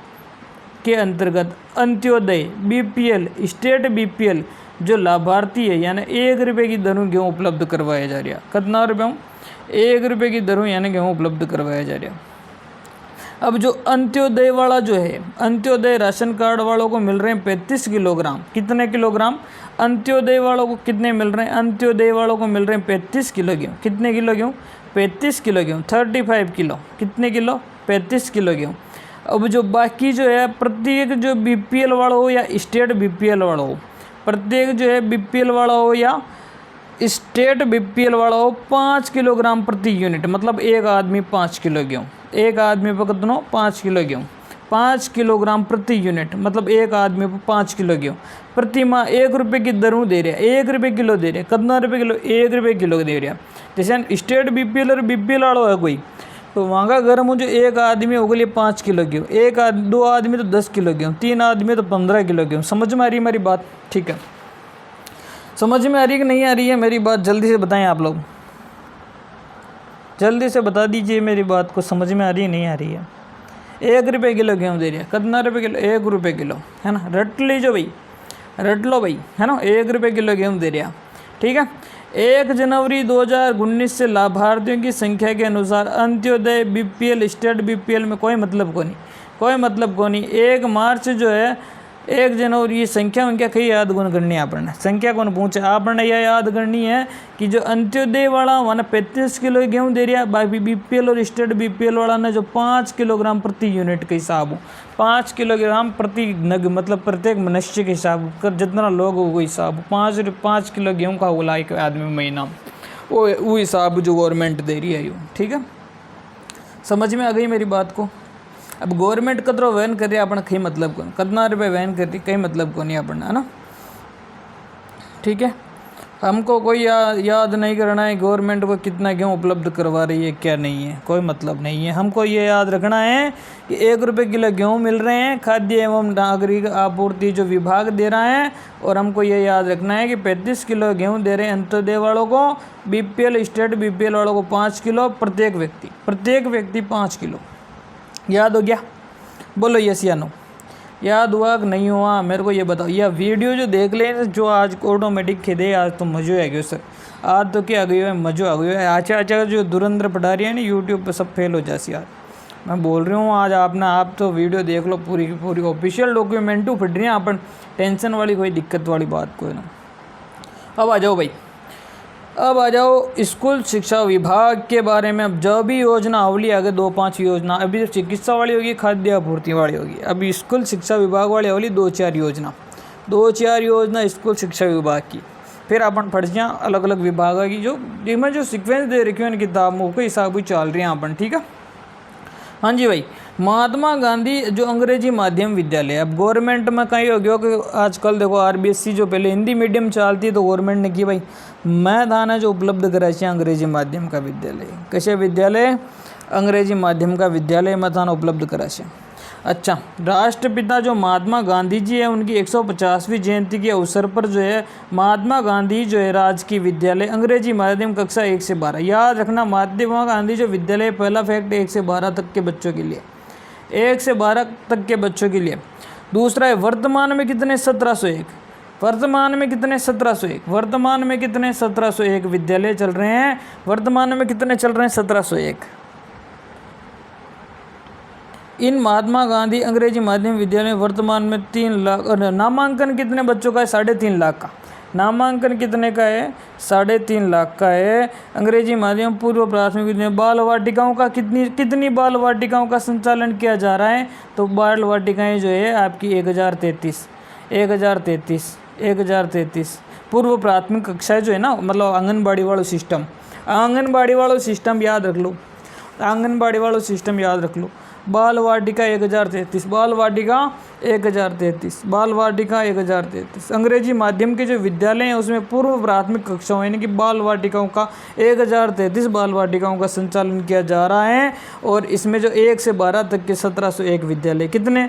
के अंतर्गत अंत्योदय BPL स्टेट BPL जो लाभार्थी है, यानी 1 रुपये की दरों गेहूँ उपलब्ध करवाया जा रहा। कितना रुपये? 1 रुपये की दरों यानी गेहूँ उपलब्ध करवाया जा रहा। अब जो अंत्योदय वाला जो है, अंत्योदय राशन कार्ड वालों को मिल रहे हैं 35 किलोग्राम। कितने किलोग्राम? अंत्योदय वालों को कितने मिल रहे हैं? अंत्योदय वालों को मिल रहे हैं 35 किलो गेहूँ। कितने किलो गेहूँ? 35 किलो गेहूँ। 35 किलो। कितने किलो? 35 किलो गेहूँ। अब जो बाकी जो है प्रत्येक जो BPL वाला हो या स्टेट BPL वाला हो, प्रत्येक जो है BPL वाला हो या स्टेट BPL वाला हो, 5 किलोग्राम प्रति यूनिट, मतलब एक आदमी 5 किलो गेहूँ। एक आदमी पर कितना? 5 किलो गेहूँ। 5 किलोग्राम प्रति यूनिट, मतलब एक आदमी पर 5 किलो गेहूँ प्रति माह 1 रुपये की दरों दे रहा है। 1 रुपये किलो दे रहा है। कितना रुपये किलो? 1 रुपये किलो दे रहा है। जैसे स्टेट BPL और BPL वाला है कोई, तो वहाँ का गर्म हो जो एक आदमी हो गया 5 किलो गेहूँ, 2 आदमी तो 10 किलो गेहूँ, 3 आदमी तो 15 किलो गेहूँ। समझ में आ रही है मेरी बात? ठीक है, समझ में आ रही है कि नहीं आ रही है मेरी बात? जल्दी से बताएं आप लोग, जल्दी से बता दीजिए मेरी बात को, समझ में आ रही है नहीं आ रही है? 1 रुपये किलो गेहूँ दे रही है। कितना रुपये किलो? 1 रुपये किलो, है ना, रट लीजिए भाई, रट लो भाई, है ना, 1 रुपये किलो गेहूँ दे रहा। ठीक है, 1 जनवरी 2019 से लाभार्थियों की संख्या के अनुसार अंत्योदय BPL स्टेट BPL में कोई मतलब को नहीं। 1 मार्च जो है 1 जनवरी ये संख्या उनका कहीं याद गुण करनी है। आपने संख्या कौन पूछे? आपने यह याद करनी है कि जो अंत्योदय वाला वहाँ 35 किलो गेहूँ दे रहा है, बाकी BPL और स्टेट BPL वाला ने जो 5 किलोग्राम प्रति यूनिट के हिसाब हो, 5 किलोग्राम प्रति नग, मतलब प्रत्येक मनुष्य के हिसाब कर, जितना लोग हो वो हिसाब 5 किलो गेहूँ का होगा एक आदमी महीना, वो हिसाब जो गवर्नमेंट दे रही है। ठीक है, समझ में आ गई मेरी बात को। अब गवर्नमेंट कतरो वहन कर रही है अपन कहीं मतलब कौन, कितना रुपये वहन कर रही कहीं मतलब कौन नहीं अपन, है ना। ठीक है, हमको कोई याद नहीं करना है गवर्नमेंट को कितना गेहूँ उपलब्ध करवा रही है क्या नहीं है, कोई मतलब नहीं है। हमको ये याद रखना है कि 1 रुपये किलो गेहूँ मिल रहे हैं खाद्य एवं नागरिक आपूर्ति जो विभाग दे रहा है, और हमको ये याद रखना है कि 35 किलो गेहूँ दे रहे हैं अंत्योदय वालों को, बीपीएल स्टेट बीपीएल वालों को 5 किलो प्रत्येक व्यक्ति 5 किलो। याद हो गया? बोलो यस या नो। याद हुआ कि नहीं हुआ मेरे को ये बताओ। यह वीडियो जो देख ले जो आज ऑटोमेटिक खेदे, आज तो मज़ो आ गया सर, आज तो क्या आ गई है, मज़ो आ गई है। अच्छा जो धुरंधर पढ़ा रही है ना यूट्यूब पे सब फेल हो जासी यार। मैं बोल रही हूँ आज आप तो वीडियो देख लो पूरी की पूरी, ऑफिशियल डॉक्यूमेंटू पढ़ रही हैं अपन, टेंशन वाली कोई दिक्कत वाली बात कोई ना। अब आ जाओ भाई, अब आ जाओ स्कूल शिक्षा विभाग के बारे में। अब जो भी योजना अवली आगे 2-5 योजना, अभी जो चिकित्सा वाली होगी, खाद्य आपूर्ति वाली होगी, अभी स्कूल शिक्षा विभाग वाली अवली 2-4 योजना स्कूल शिक्षा विभाग की। फिर अपन पढ़ जाए अलग अलग विभाग की जो जिसमें जो सीक्वेंस दे रखी है किताबों के हिसाब से चल रही हैं अपन। ठीक है, हाँ जी भाई। महात्मा गांधी जो अंग्रेजी माध्यम विद्यालय, अब गवर्नमेंट में कहीं हो गया कि आजकल देखो आरबीएससी जो पहले हिंदी मीडियम चलती है तो गवर्नमेंट ने की भाई मैदान है जो उपलब्ध कराया अंग्रेजी माध्यम का विद्यालय। कैसे विद्यालय? अंग्रेजी माध्यम का विद्यालय मैदान उपलब्ध कराया। अच्छा, राष्ट्रपिता जो महात्मा गांधी जी है उनकी 150वीं जयंती के अवसर पर जो है महात्मा गांधी जो है राजकीय विद्यालय अंग्रेजी माध्यम कक्षा 1 से 12। याद रखना महात्मा गांधी जो विद्यालय, पहला फैक्ट 1 से 12 तक के बच्चों के लिए, 1 से 12 तक के बच्चों के लिए। दूसरा है वर्तमान में कितने 1701, वर्तमान में कितने 1701, वर्तमान में कितने 1701 विद्यालय चल रहे हैं। वर्तमान में कितने चल रहे हैं? 1701। इन महात्मा गांधी अंग्रेजी माध्यम विद्यालय में वर्तमान में 3 लाख, और नामांकन कितने बच्चों का है? 3.5 लाख का। नामांकन कितने का है? 3.5 लाख का है। अंग्रेजी माध्यम पूर्व प्राथमिक विद्यालय। बाल वाटिकाओं का कितनी बाल वाटिकाओं का संचालन किया जा रहा है? तो बाल वाटिकाएँ जो है आपकी 1033 पूर्व प्राथमिक कक्षाएँ जो है ना, मतलब आंगनबाड़ी वाला सिस्टम, आंगनबाड़ी वाला सिस्टम याद रख लो, आंगनबाड़ी वाला सिस्टम याद रख लो। बाल वाटिका 1033, बाल वाटिका 1033, बाल वाटिका 1033। अंग्रेजी माध्यम के जो विद्यालय हैं उसमें पूर्व प्राथमिक कक्षाओं यानी कि बाल वाटिकाओं का 1033 बाल वाटिकाओं का संचालन किया जा रहा है। और इसमें जो 1 से 12 तक के 1701 विद्यालय, कितने?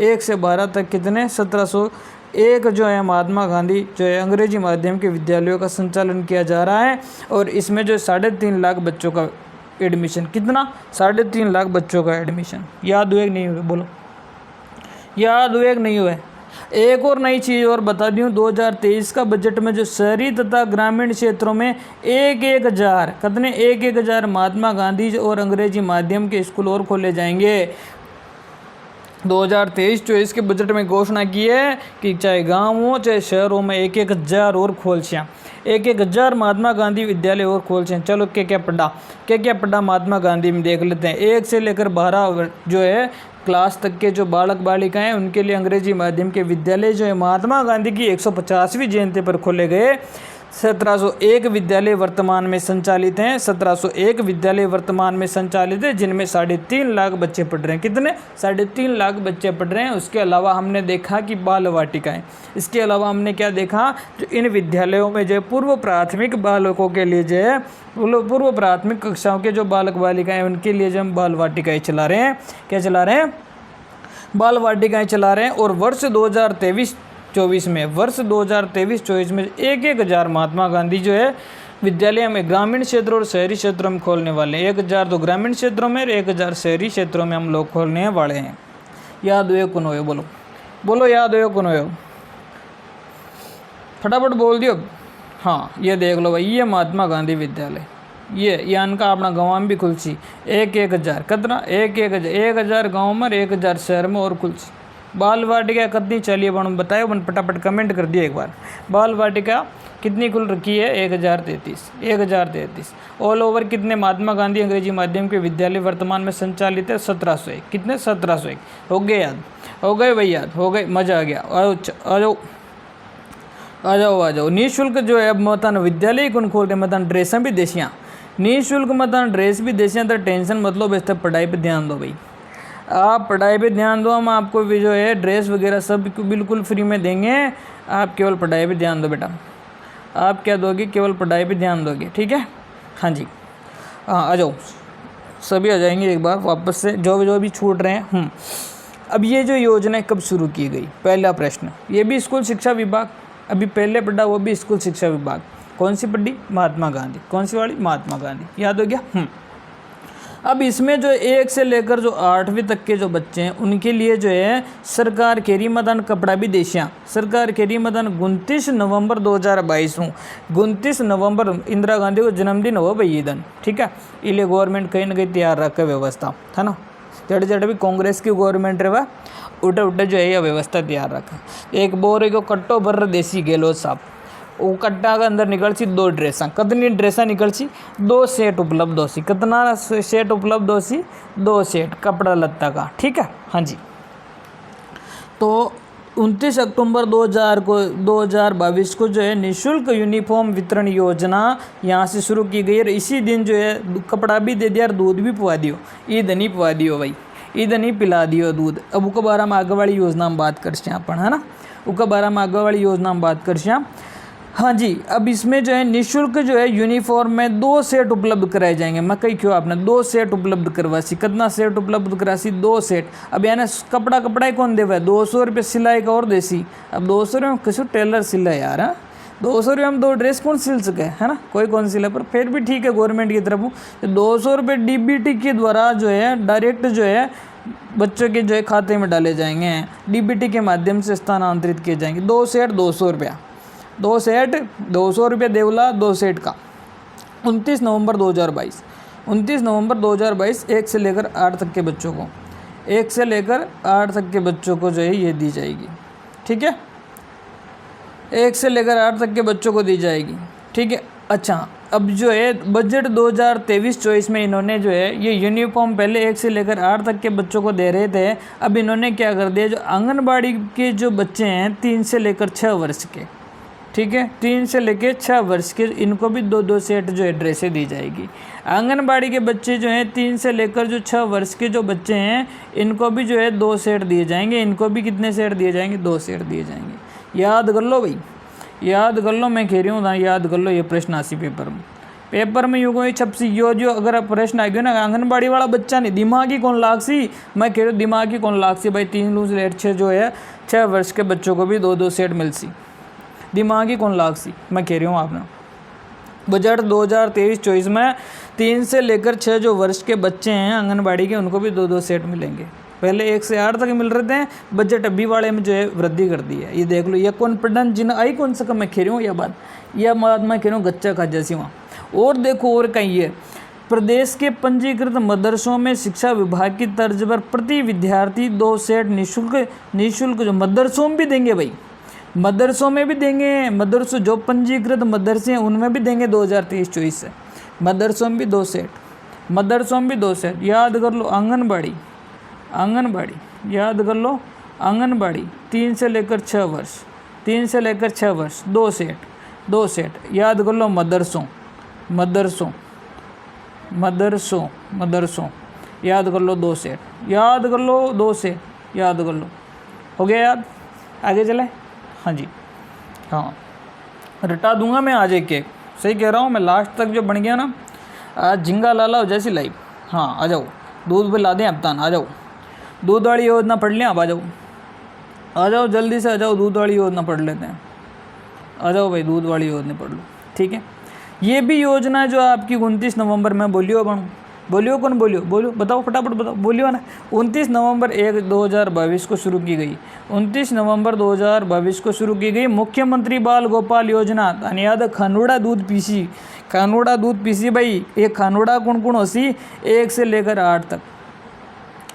1 से 12 तक कितने? 1701 जो है महात्मा गांधी जो है अंग्रेजी माध्यम के विद्यालयों का संचालन किया जा रहा है। और इसमें जो 3.5 लाख बच्चों का एडमिशन, कितना? 3.5 लाख बच्चों का एडमिशन। याद हुए कि नहीं हुए? बोलो याद हुए कि नहीं हुए? एक और नई चीज़ और बता दूँ, 2023 का बजट में जो शहरी तथा ग्रामीण क्षेत्रों में 1,000 कितने 1,000 महात्मा गांधी और अंग्रेजी माध्यम के स्कूल और खोले जाएंगे। 2023-24 के बजट में घोषणा की है कि चाहे गाँव हो चाहे शहरों में 1,000 और खोल छिया, 1,000 महात्मा गांधी विद्यालय और खोल छिया। चलो क्या पढ़ा महात्मा गांधी में देख लेते हैं। 1 से लेकर 12 जो है क्लास तक के जो बालक बालिकाएं हैं उनके लिए अंग्रेजी माध्यम के विद्यालय जो है महात्मा गांधी की 150वीं जयंती पर खोले गए। 1701 विद्यालय वर्तमान में संचालित हैं, 1701 विद्यालय वर्तमान में संचालित है जिनमें 3.5 लाख बच्चे पढ़ रहे हैं। कितने? 3.5 लाख बच्चे पढ़ रहे हैं। उसके अलावा हमने देखा कि बाल वाटिकाएँ, इसके अलावा हमने क्या देखा, जो इन विद्यालयों में जो है पूर्व प्राथमिक बालकों के लिए जो है पूर्व प्राथमिक कक्षाओं के जो बालक बालिकाएँ उनके लिए जो हम बाल वाटिकाएँ चला रहे हैं। क्या चला रहे हैं? बाल वाटिकाएँ चला रहे हैं। और वर्ष 2023-24 में, वर्ष 2023-24 में 1,000 महात्मा गांधी जो है विद्यालय में ग्रामीण क्षेत्रों और शहरी क्षेत्रों में खोलने वाले हैं। 1,000 तो ग्रामीण क्षेत्रों में और 1,000 शहरी क्षेत्रों में हम लोग खोलने वाले हैं। याद हुए कौन हो? बोलो याद हुए कौन हो? फटाफट बोल दियो। हाँ, ये देख लो भाई, ये महात्मा गांधी विद्यालय, ये इनका अपना गाँव में भी खुलसी 1,000 कितना 1,000 गाँव में 1,000 शहर में और खुलसी। बाल वाटिका कितनी चलिए बन बताए बन फटाफट कमेंट कर दिए एक बार। बाल वाटिका कितनी खुल रखी है? 1,033। ऑल ओवर कितने महात्मा गांधी अंग्रेजी माध्यम के विद्यालय वर्तमान में संचालित है? 1701। कितने? 1701। हो गए याद? हो गए भाई याद? हो गए? मज़ा आ गया। आ जाओ। निःशुल्क जो है अब मतन विद्यालय कौन खोल रहे, मतन ड्रेसें भी देसियाँ निःशुल्क मतदान ड्रेस भी देते हैं, तो टेंशन मतलब इस पढ़ाई पे ध्यान दो भाई, आप पढ़ाई पे ध्यान दो, हम आपको भी जो है ड्रेस वगैरह सब बिल्कुल फ्री में देंगे, आप केवल पढ़ाई पे ध्यान दो बेटा। आप क्या दोगे, केवल पढ़ाई पे ध्यान दोगे, ठीक है। हाँ जी, हाँ आ जाओ, सभी आ जाएंगे एक बार वापस से, जो भी छूट रहे हैं। अब ये जो योजना कब शुरू की गई, पहला प्रश्न, ये भी स्कूल शिक्षा विभाग, अभी पहले पढ़ा वो भी स्कूल शिक्षा विभाग, कौन सी पढ़ी, महात्मा गांधी, कौन सी वाली, महात्मा गांधी, याद हो गया। अब इसमें जो 1 से लेकर जो 8वीं तक के जो बच्चे हैं उनके लिए जो है सरकार केरी मतदान कपड़ा भी देशियाँ, सरकार केरी मतदान 29 नवंबर 2022 हूँ, 29 नवंबर इंदिरा गांधी को जन्मदिन हो भाई ये दिन, ठीक है। इसलिए गवर्नमेंट कहीं ना कहीं तैयार रखे व्यवस्था है ना, जड़ जड़ भी कांग्रेस की गवर्नमेंट रहा उठे उठे जो है यह व्यवस्था तैयार रखा। एक बोरे को कट्टो भर देसी गहलोत साहब, वो कट्टा के अंदर निकल सी 2 ड्रेसा, कितनी ड्रेसा निकल सी, 2 सेट उपलब्ध हो सी, कितना सेट उपलब्ध हो सी, 2 सेट कपड़ा लत्ता का, ठीक है। हाँ जी, तो 29 अक्टूबर 2022 को जो है निःशुल्क यूनिफॉर्म वितरण योजना यहाँ से शुरू की गई, और इसी दिन जो है कपड़ा भी दे दिया और दूध भी पिला दियो, ईद नहीं पिला दियो भाई, ईद नहीं पिला दियो दूध। अब उसके बारे में आगे वाली योजना में बात करते हैं अपन, है ना, उसके बारे में आगे वाली योजना में बात करते हैं। हाँ जी, अब इसमें जो है निःशुल्क जो है यूनिफॉर्म में 2 सेट उपलब्ध कराए जाएंगे। मैं कही क्यों आपने 2 सेट उपलब्ध करवा सी, कितना सेट उपलब्ध करा सी, 2 सेट। अब यानी कपड़ा ही कौन देवा है, 200 रुपये सिलाई का और देसी। अब 200 रुपये में किसी टेलर सिला यार, 200 रुपये में 2 ड्रेस कौन सिल सके, है ना, कोई कौन सिला, पर फिर भी ठीक है गवर्नमेंट की तरफ 200 रुपये डीबीटी के द्वारा जो है डायरेक्ट जो है बच्चों के जो है खाते में डाले जाएंगे, डीबीटी के माध्यम से स्थानांतरित किए जाएंगे। 2 सेट 200 रुपया, 2 सेट 200 रुपये देवला 2 सेट का। 29 नवंबर 2022, 29 नवंबर 2022 1 से लेकर 8 तक के बच्चों को, 1 से लेकर 8 तक के बच्चों को जो है ये दी जाएगी, ठीक है, 1 से लेकर 8 तक के बच्चों को दी जाएगी, ठीक है। अच्छा, अब जो है बजट 2023-24 में इन्होंने जो है ये यूनिफॉर्म पहले 1 से लेकर 8 तक के बच्चों को दे रहे थे, अब इन्होंने क्या कर दिया, जो आंगनबाड़ी के जो बच्चे हैं 3 से लेकर 6 वर्ष के, ठीक है, 3 से लेकर 6 वर्ष के, इनको भी 2-2 सेट जो है ड्रेसें दी जाएगी। आंगनबाड़ी के बच्चे जो हैं 3 से लेकर जो 6 वर्ष के जो बच्चे हैं इनको भी जो है 2 सेट दिए जाएंगे, इनको भी कितने सेट दिए जाएंगे, 2 सेट दिए जाएंगे। याद कर लो भाई, याद कर लो, मैं कह रही हूँ ना, याद कर लो, ये प्रश्न आसी पेपर में यूँ कोई छप सी यो जो अगर प्रश्न आ गया ना, आंगनबाड़ी वाला बच्चा नहीं, दिमागी कौन लाग सी, मैं कह रही हूँ दिमागी कौन लाग सी भाई, 3 से 6 जो है 6 वर्ष के बच्चों को भी 2-2 सेट मिल सी, दिमागी कौन लाग सी, मैं कह रही हूँ आपने। बजट 2023-24 में 3 से लेकर 6 जो वर्ष के बच्चे हैं आंगनबाड़ी के उनको भी 2-2 सेट मिलेंगे, पहले 1 से 8 तक मिल रहे थे, बजट अभी वाले में जो है वृद्धि कर दी है। ये देख लो, ये कॉन्फिडेंस जिन आई कौन सा, मैं कह रही हूँ यह बात मैं कह रही हूँ गच्चा खा जैसी वहाँ। और देखो और कहीं है, प्रदेश के पंजीकृत मदरसों में शिक्षा विभाग की तर्ज पर प्रति विद्यार्थी 2 सेट निःशुल्क जो मदरसों में भी देंगे भाई, मदरसों में भी देंगे, मदरसों जो पंजीकृत मदरसे हैं उनमें भी देंगे 2023-24 से, मदरसों में भी 2 सेट, मदरसों में भी 2 सेट। याद कर लो आंगनबाड़ी याद कर लो, आंगनबाड़ी 3 से लेकर 6 वर्ष, 3 से लेकर 6 वर्ष 2 सेट। याद कर लो मदरसों याद कर लो 2 सेट, याद कर लो 2 सेट, याद कर लो, हो गया याद, आगे चले। हाँ जी, हाँ रटा दूंगा मैं आज एक, सही कह रहा हूँ मैं, लास्ट तक जो बन गया ना, आज झिंगा लाला हो जैसी लाइव। हाँ आ जाओ, दूध पे ला दें अब आ जाओ, दूध वाली योजना पढ़ लें, अब आ जाओ जल्दी से आ जाओ, दूध वाली योजना पढ़ लेते हैं, आ जाओ भाई दूध वाली योजना पढ़ लो, ठीक है। ये भी योजना जो आपकी 29 नवंबर में बोलियो बताओ फटाफट बताओ, बोलियो ना, 29 नवंबर 2022 को शुरू की गई, 29 नवंबर 2022 को शुरू की गई मुख्यमंत्री बाल गोपाल योजना। याद खानोड़ा दूध पीसी भाई, ये खानोड़ा कौन होसी, 1 से लेकर 8 तक,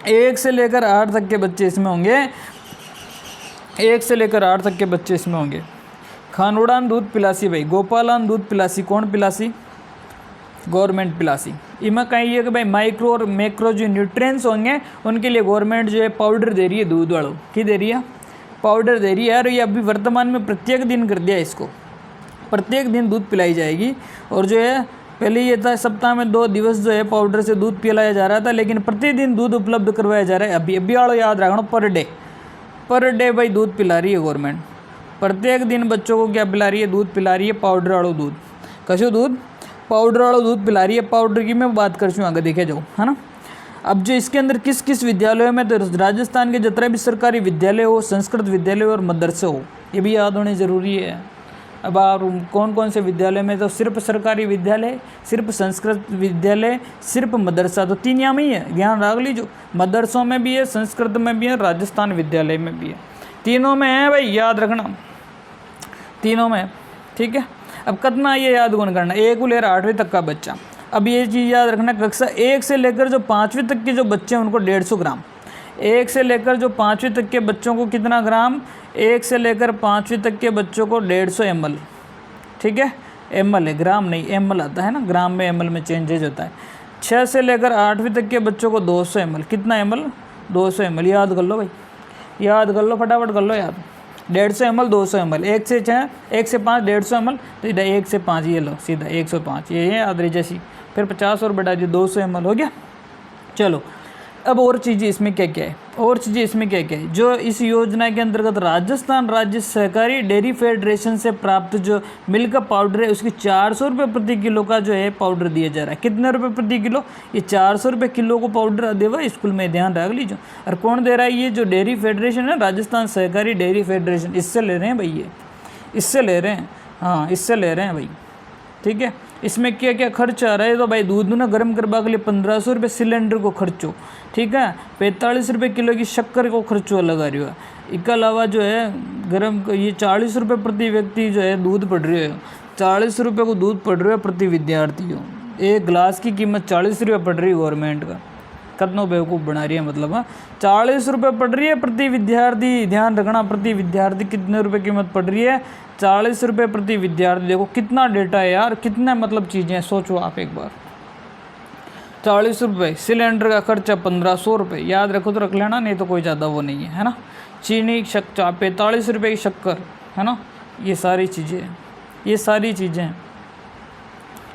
1 से लेकर 8 तक के बच्चे इसमें होंगे, 1 से लेकर 8 तक के बच्चे इसमें होंगे। खानोड़ान दूध पिलासी भाई, गोपालान दूध पिलासी, कौन पिलासी, गवर्नमेंट पिलासी। इनमें कहीं है कि भाई माइक्रो और मैक्रो जो न्यूट्रिएंट्स होंगे उनके लिए गवर्नमेंट जो है पाउडर दे रही है, दूध वालों की दे रही है, पाउडर दे रही है यार। ये अभी वर्तमान में प्रत्येक दिन कर दिया इसको, प्रत्येक दिन दूध पिलाई जाएगी, और जो है पहले ये था सप्ताह में 2 दिवस जो है पाउडर से दूध पिलाया जा रहा था, लेकिन प्रतिदिन दूध उपलब्ध करवाया जा रहा है। अभी वालों याद रखना, पर डे भाई दूध पिला रही है गवर्नमेंट। प्रत्येक दिन बच्चों को क्या पिला रही है? दूध पिला रही है, पाउडर वालों दूध। कशो दूध? पाउडर वालों दूध पिला रही है। पाउडर की मैं बात कर चुका, आगे देखे जाओ, है ना। अब जो इसके अंदर किस किस विद्यालयों में, तो राजस्थान के जितने भी सरकारी विद्यालय हो, संस्कृत विद्यालय और मदरसे हो, ये भी याद होने ज़रूरी है। अब आप कौन कौन से विद्यालय में, तो सिर्फ सरकारी विद्यालय, सिर्फ संस्कृत विद्यालय, सिर्फ मदरसा, तो 3 यहाँ में ही है, ध्यान रख लीजिए। मदरसों में भी है, संस्कृत में भी है, राजस्थान विद्यालय में भी है, तीनों में है भाई, याद रखना, तीनों में, ठीक है। अब कितना ये याद कौन करना, 1 को ले रहा 8वीं तक का बच्चा। अब ये चीज़ याद रखना, कक्षा 1 से लेकर जो 5वीं तक के जो बच्चे हैं उनको 150 ग्राम, 1 से लेकर जो 5वीं तक के बच्चों को कितना ग्राम, 1 से लेकर 5वीं तक के बच्चों को 150 ml, ठीक है। ml है, ग्राम नहीं, ml आता है ना, ग्राम में ml में चेंजेज होता है। 6 से लेकर 8वीं तक के बच्चों को 200 ml, कितना ml? 200 ml, याद कर लो भाई, याद कर लो, फटाफट कर लो याद। 150 ml, 200 ml, 1 से 6, 1 से 5 150 ml, तो इधर 1 से 5 ये लो सीधा 105, ये है याद रही जैसी, फिर 50 और बढ़ा दिए 200 ml हो गया। चलो अब और चीज़ें इसमें क्या क्या है, और चीज़ें इसमें क्या क्या है, जो इस योजना के अंतर्गत राजस्थान राज्य सहकारी डेयरी फेडरेशन से प्राप्त जो मिल्क पाउडर है उसकी 400 रुपये प्रति किलो का जो है पाउडर दिया जा रहा है। कितने रुपए प्रति किलो? ये 400 रुपये किलो को पाउडर देवा स्कूल में, ध्यान रख लीजिए। और कौन दे रहा है? ये जो डेयरी फेडरेशन है, राजस्थान सहकारी डेयरी फेडरेशन, इससे ले रहे हैं भाई, ये इससे ले रहे हैं, हाँ इससे ले रहे हैं भाई, ठीक है। इसमें क्या क्या खर्च आ रहा है, तो भाई दूध ना गर्म करवा के लिए 1500 रुपये सिलेंडर को खर्चो, ठीक है। 45 रुपये किलो की शक्कर को खर्चो लगा रही है। इसके अलावा जो है गर्म ये 40 रुपये प्रति व्यक्ति जो है दूध पड़ रही है, 40 रुपये को दूध पड़ रहा है प्रति विद्यार्थी हो। 1 गिलास की कीमत 40 रुपये पड़ रही है गवर्नमेंट का, कितना बेवकूफ़ बना रही है, मतलब हाँ 40 रुपये पड़ रही है प्रति विद्यार्थी, ध्यान रखना, प्रति विद्यार्थी कितने रुपए कीमत पड़ रही है? 40 रुपये प्रति विद्यार्थी। देखो कितना डेटा है यार, कितना मतलब चीज़ें हैं, सोचो आप एक बार। 40 रुपये, सिलेंडर का खर्चा 1500 रुपये, याद रखो तो रख लेना, नहीं तो कोई ज़्यादा वो नहीं है ना। चीनी शक्कर 45 रुपये की शक्कर, है ना। ये सारी चीज़ें, ये सारी चीज़ें,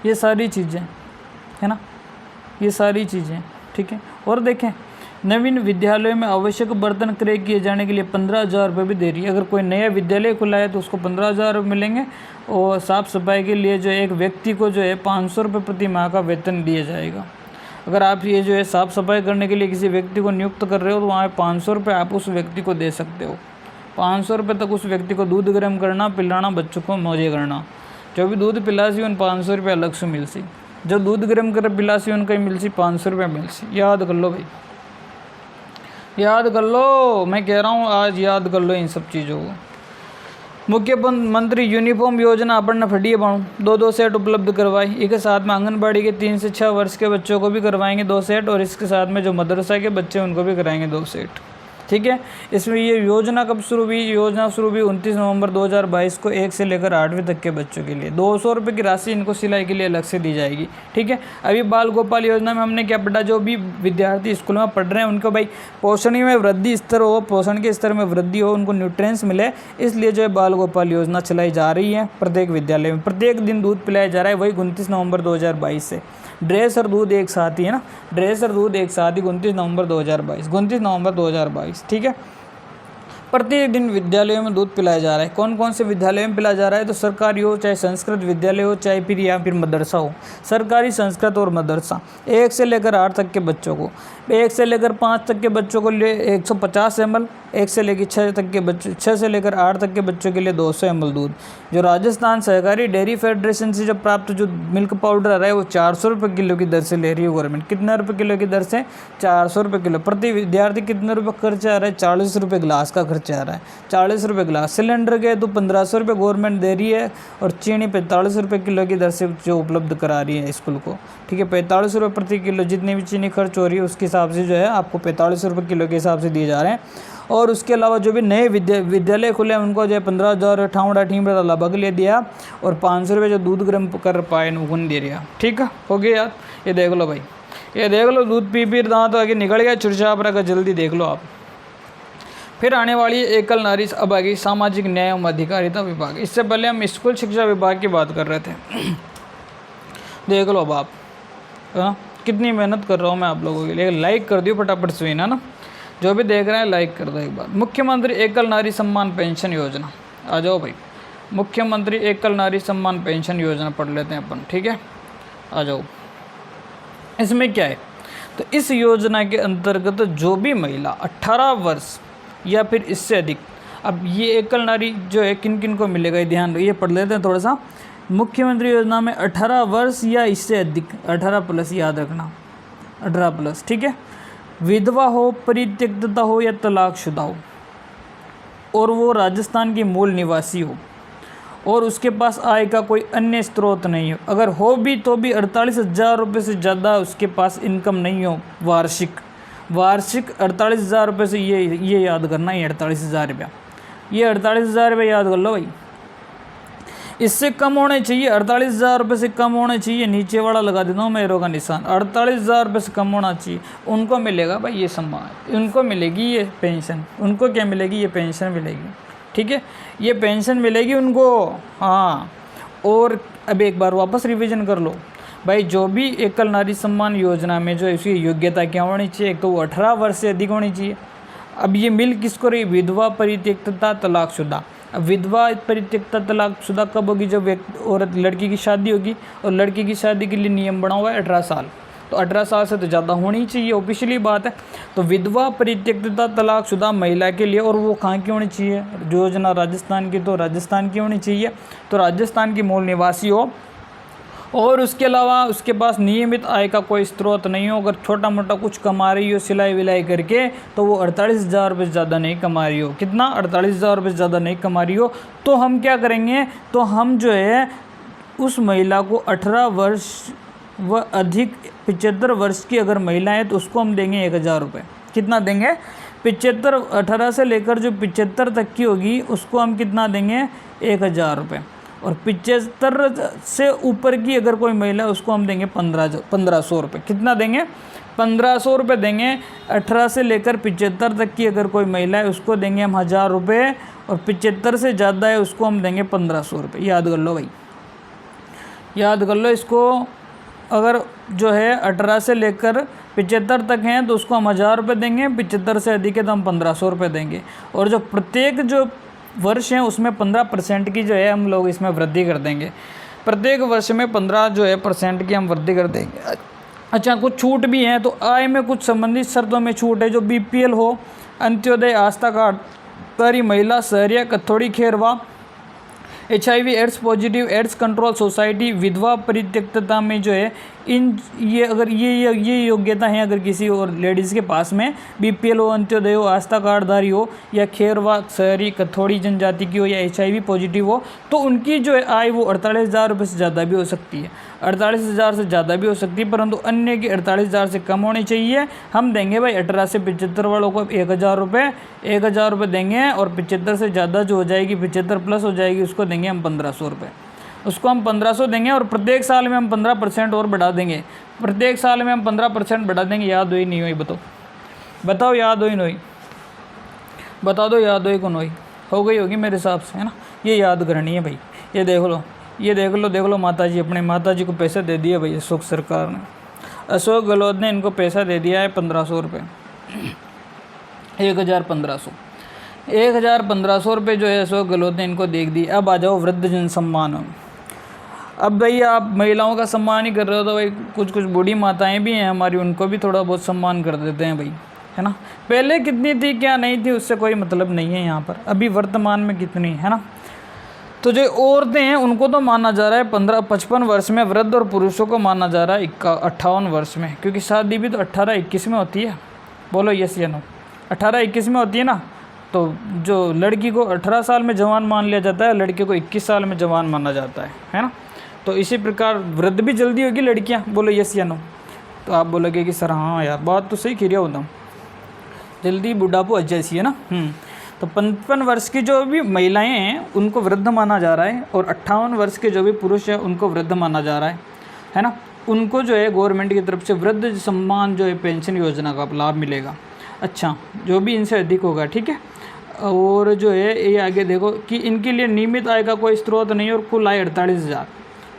ये सारी चीज़ें, है ना, ये सारी चीज़ें, ठीक है। और देखें नवीन विद्यालयों में आवश्यक बर्तन क्रय किए जाने के लिए 15,000 रुपये भी दे रही है। अगर कोई नया विद्यालय खुला है तो उसको 15,000 रुपये मिलेंगे, और साफ़ सफाई के लिए जो एक व्यक्ति को जो है 500 रुपये प्रति माह का वेतन दिया जाएगा। अगर आप ये जो है साफ़ सफाई करने के लिए किसी व्यक्ति को नियुक्त कर रहे हो तो वहाँ 500 रुपये आप उस व्यक्ति को दे सकते हो। 500 रुपये तक उस व्यक्ति को दूध गर्म करना, पिलाना, बच्चों को मौजे करना। जो भी दूध पिलासी उन 500 रुपये अलग से मिलसी, जो दूध गर्म कर पिलासी उनका ही मिलसी 500 रुपये मिलसी। याद कर लो भाई, याद कर लो, मैं कह रहा हूँ आज याद कर लो इन सब चीज़ों को। मुख्यमंत्री यूनिफॉर्म योजना अपन फटी है बाणु, 2-2 सेट उपलब्ध करवाई। इसके साथ में आंगनबाड़ी के 3 से 6 वर्ष के बच्चों को भी करवाएंगे 2 सेट, और इसके साथ में जो मदरसा के बच्चे उनको भी कराएंगे 2 सेट, ठीक है। इसमें ये योजना कब शुरू हुई? योजना शुरू हुई 29 नवंबर 2022 को 1 से लेकर 8वीं तक के बच्चों के लिए 200 रुपये की राशि इनको सिलाई के लिए अलग से दी जाएगी, ठीक है। अभी बाल गोपाल योजना में हमने क्या पढ़ा, जो भी विद्यार्थी स्कूल में पढ़ रहे हैं उनको भाई पोषण में वृद्धि स्तर हो, पोषण के स्तर में वृद्धि हो, उनको न्यूट्रिएंट्स मिले, इसलिए जो है बाल गोपाल योजना चलाई जा रही है। प्रत्येक विद्यालय में प्रत्येक दिन दूध पिलाया जा रहा है, वही 29 नवंबर 2022 से। ड्रेस और दूध एक साथ ही है ना, ड्रेस और दूध एक साथ ही 29 नवंबर 2022, ठीक है। प्रत्येक दिन विद्यालयों में दूध पिलाया जा रहा है। कौन कौन से विद्यालयों में पिलाया जा रहा है? तो सरकारी हो, चाहे संस्कृत विद्यालय हो, चाहे फिर या फिर मदरसा हो। सरकारी, संस्कृत और मदरसा 1 से लेकर 8 तक के बच्चों को, 1 से लेकर 5 तक के बच्चों को लिए 150 ml, 1 से लेकर 6 तक के बच्चों, 6 से लेकर 8 तक के बच्चों के लिए 200 ml दूध। जो राजस्थान सहकारी डेयरी फेडरेशन से जो प्राप्त जो मिल्क पाउडर आ रहा है वो 400 रुपये किलो की दर से ले रही है गवर्नमेंट। कितना रुपये किलो की दर से? 400 रुपये किलो। प्रति विद्यार्थी कितने रुपये खर्चा आ रहा है? 40 रुपये गिलास का खर्चा आ रहा है, 40 रुपये गिलास। सिलेंडर के तो 1500 रुपये गवर्नमेंट दे रही है, और चीनी 45 रुपये किलो की दर से जो उपलब्ध करा रही है स्कूल को, ठीक है। 45 रुपये प्रति किलो, जितनी भी चीनी खर्च हो रही है उसके हिसाब से जो है आपको 45 रुपये किलो के हिसाब से दिए जा रहे हैं। और उसके अलावा जो भी नए विद्यालय खुले हैं उनको जो है 15,000 ठाउडा टीमड़ा लाभा के लिए दिया, और 500 रुपये जो दूध गर्म कर पाए उन दे रहा, ठीक है। हो गया यार, ये देख लो भाई, ये देख लो, दूध पी पी दांत आगे निकल गया, चुरचाप रखा, जल्दी देख लो आप। फिर आने वाली एकल नारी, अब आगे सामाजिक न्याय एवं अधिकारिता विभाग। इससे पहले हम स्कूल शिक्षा विभाग की बात कर रहे थे। देख लो अब आप, है ना, कितनी मेहनत कर रहा हूँ मैं आप लोगों के लिए। लाइक कर दियो फटाफट से ना, जो भी देख रहे हैं लाइक कर दो एक बार। मुख्यमंत्री एकल नारी सम्मान पेंशन योजना, आ जाओ भाई। मुख्यमंत्री एकल नारी सम्मान पेंशन योजना पढ़ लेते हैं अपन, ठीक है, आ जाओ। इसमें क्या है, तो इस योजना के अंतर्गत जो भी महिला 18 वर्ष या फिर इससे अधिक, अब ये एकल नारी जो है किन किन को मिलेगा ये ध्यान ये पढ़ लेते हैं थोड़ा सा। मुख्यमंत्री योजना में 18 वर्ष या इससे अधिक, 18 प्लस याद रखना, 18 प्लस, ठीक है, विधवा हो, परित्यक्तता हो या तलाकशुदा हो, और वो राजस्थान की मूल निवासी हो, और उसके पास आय का कोई अन्य स्रोत नहीं हो। अगर हो भी तो भी 48,000 रुपये से ज़्यादा उसके पास इनकम नहीं हो वार्षिक 48,000 रुपये से, ये याद करना, ये 48,000 रुपया, ये 48,000 रुपये याद कर लो भाई। इससे कम होने चाहिए, 48,000 रुपये से कम होने चाहिए, नीचे वाला लगा देता हूँ मैं एरो का निशान, 48,000 रुपये से कम होना चाहिए, उनको मिलेगा भाई ये सम्मान, उनको मिलेगी ये पेंशन। उनको क्या मिलेगी, ये पेंशन मिलेगी, ठीक है, ये पेंशन मिलेगी उनको, हाँ। और अब एक बार वापस रिवीजन कर लो भाई, जो भी एकल नारी सम्मान योजना में जो इसकी योग्यता क्या होनी चाहिए, एक तो वो 18 वर्ष से अधिक होनी चाहिए। अब ये मिल किसको रही, विधवा, परित्यक्तता, तलाकशुदा। अब विधवा, परित्यक्तता, तलाकशुदा कब होगी, जब औरत लड़की की शादी होगी, और लड़की की शादी के लिए नियम बना हुआ है 18 साल, तो 18 साल से तो ज़्यादा होनी चाहिए, ऑफिशियली बात है। तो विधवा, परित्यक्तता, तलाकशुदा महिला के लिए, और वो कहाँ की होनी चाहिए, योजना राजस्थान की, तो राजस्थान की होनी चाहिए, तो राजस्थान की मूल निवासी हो, और उसके अलावा उसके पास नियमित आय का कोई स्रोत नहीं हो। अगर छोटा मोटा कुछ कमा रही हो सिलाई विलाई करके, तो वो 48,000 रुपये से ज़्यादा नहीं कमा रही हो। कितना, 48,000 रुपये से ज़्यादा नहीं कमा रही हो, तो हम क्या करेंगे, तो हम जो है उस महिला को 18 वर्ष व अधिक 75 वर्ष की अगर महिला है तो उसको हम देंगे 1,000 रुपये। कितना देंगे, 75, 18 से लेकर जो 75 तक की होगी उसको हम कितना देंगे, 1,000 रुपये। और 75 से ऊपर की अगर कोई महिला है उसको हम देंगे 1500 रुपये। कितना देंगे, 1500 रुपये देंगे। 18 से लेकर 75 तक की अगर कोई महिला है उसको देंगे हम 1,000 रुपये, और 75 से ज़्यादा है उसको हम देंगे 1500 रुपये। याद कर लो भाई, याद कर लो इसको। अगर जो है 18 से लेकर 75 तक हैं तो उसको हम 1,000 रुपये देंगे, 75 से अधिक है तो हम 1500 रुपये देंगे। और जो प्रत्येक जो वर्ष हैं उसमें 15% की जो है हम लोग इसमें वृद्धि कर देंगे। प्रत्येक वर्ष में 15 जो है % की हम वृद्धि कर देंगे। अच्छा, कुछ छूट भी हैं, तो आय में कुछ संबंधित शर्तों में छूट है। जो BPL हो, अंत्योदय, आस्था कार्डधारी महिला, Sahariya, Kathodi, Kherwa, HIV AIDS positive, AIDS control society, विधवा, परित्यक्तता में जो है ये अगर ये योग्यता है अगर किसी और लेडीज़ के पास में, BPL हो, अंत्योदय हो, आस्था कार्डधारी हो, या खेरवा, शहरी, कथोड़ी जनजाति की हो, या HIV पॉजिटिव हो, तो उनकी जो है आय वो 48,000 रुपये से ज़्यादा भी हो सकती है, 48,000 से ज़्यादा भी हो सकती है, परंतु अन्य की 48,000 से कम होनी चाहिए। हम देंगे भाई 18 से 75 वालों को 1,000 रुपये, 1,000 रुपये देंगे, और 75 से ज़्यादा जो हो जाएगी, 75 प्लस हो जाएगी, उसको देंगे हम 1,500 रुपये। उसको हम 1,500 देंगे, और प्रत्येक साल में हम 15% और बढ़ा देंगे। प्रत्येक साल में हम 15% बढ़ा देंगे। याद हुई नहीं हुई, बताओ याद हुई नहीं, बता दो याद हुई कौन हुई, हो गई होगी मेरे हिसाब से, है ना। ये याद करनी है भाई। ये देख लो, ये देख लो माता जी, अपने माता जी को पैसे दे दिए भाई अशोक सरकार ने, अशोक गहलोत ने इनको पैसा दे दिया है 1,500 रुपये, 1,1500, 1,1500 रुपये जो है अशोक गहलोत ने इनको दे दिए। अब आ जाओ वृद्धजन सम्मान। अब भाई आप महिलाओं का सम्मान ही कर रहे हो, तो भाई कुछ बूढ़ी माताएं भी हैं हमारी, उनको भी थोड़ा बहुत सम्मान कर देते हैं भाई, है ना। पहले कितनी थी क्या नहीं थी उससे कोई मतलब नहीं है यहाँ पर, अभी वर्तमान में कितनी है ना। तो जो औरतें हैं उनको तो माना जा रहा है 55 वर्ष में, वृद्ध और पुरुषों को माना जा रहा है 58 वर्ष में, क्योंकि शादी भी तो 18-21 में होती है। बोलो यस या नो, 18-21 में होती है ना। तो जो लड़की को 18 साल में जवान मान लिया जाता है, लड़के को 21 साल में जवान माना जाता है ना। तो इसी प्रकार वृद्ध भी जल्दी होगी लड़कियां। बोलो यस या नो। तो आप बोलोगे कि सर हाँ यार बात तो सही कह रहा होता हूँ, जल्दी बुढ़ापो जैसी है ना। तो 55 वर्ष की जो भी महिलाएं हैं उनको वृद्ध माना जा रहा है, और 58 वर्ष के जो भी पुरुष है उनको वृद्ध माना जा रहा है ना। उनको जो है गवर्नमेंट की तरफ से वृद्ध सम्मान जो है पेंशन योजना का लाभ मिलेगा। अच्छा, जो भी इनसे अधिक होगा, ठीक है। और जो है ये आगे देखो कि इनके लिए नियमित आय का कोई स्रोत नहीं, और कुल आय 48,000,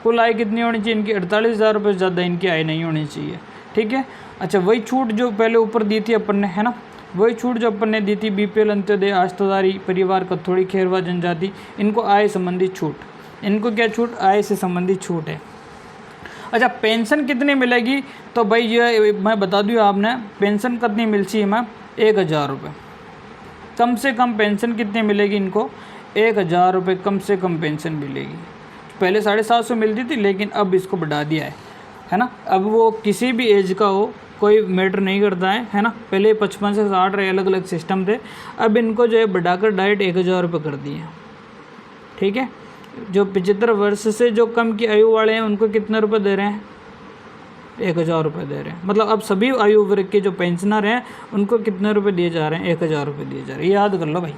कुल आय कितनी होनी चाहिए इनकी? 48,000 रुपये से ज़्यादा इनकी आय नहीं होनी चाहिए। ठीक है। अच्छा, वही छूट जो पहले ऊपर दी थी अपन ने, है ना, वही छूट जो अपन ने दी थी BPL, अंत्योदय, आश्रयधारी परिवार, कथोड़ी, खेरवा जनजाति, इनको आय संबंधी छूट। इनको क्या छूट? आय से संबंधित छूट है। अच्छा, पेंशन कितनी मिलेगी? तो भाई ये मैं बता दूँ आपने, पेंशन कितनी मिलती है मैम? 1,000 रुपये कम से कम। पेंशन कितनी मिलेगी इनको? 1,000 रुपये कम से कम पेंशन मिलेगी। पहले 750 मिलती थी, लेकिन अब इसको बढ़ा दिया है ना। अब वो किसी भी एज का हो, कोई मैटर नहीं करता है ना। पहले 55 से 60 रहे, अलग अलग सिस्टम थे। अब इनको जो है बढ़ाकर डायरेक्ट 1,000 रुपये कर दिए। ठीक है। जो 75 वर्ष से जो कम की आयु वाले हैं उनको कितने रुपए दे रहे हैं? 1,000 रुपये दे रहे हैं। मतलब अब सभी आयु वर्ग के जो पेंशनर हैं उनको कितने रुपए दिए जा रहे हैं? 1,000 रुपये दिए जा रहे हैं। याद कर लो भाई,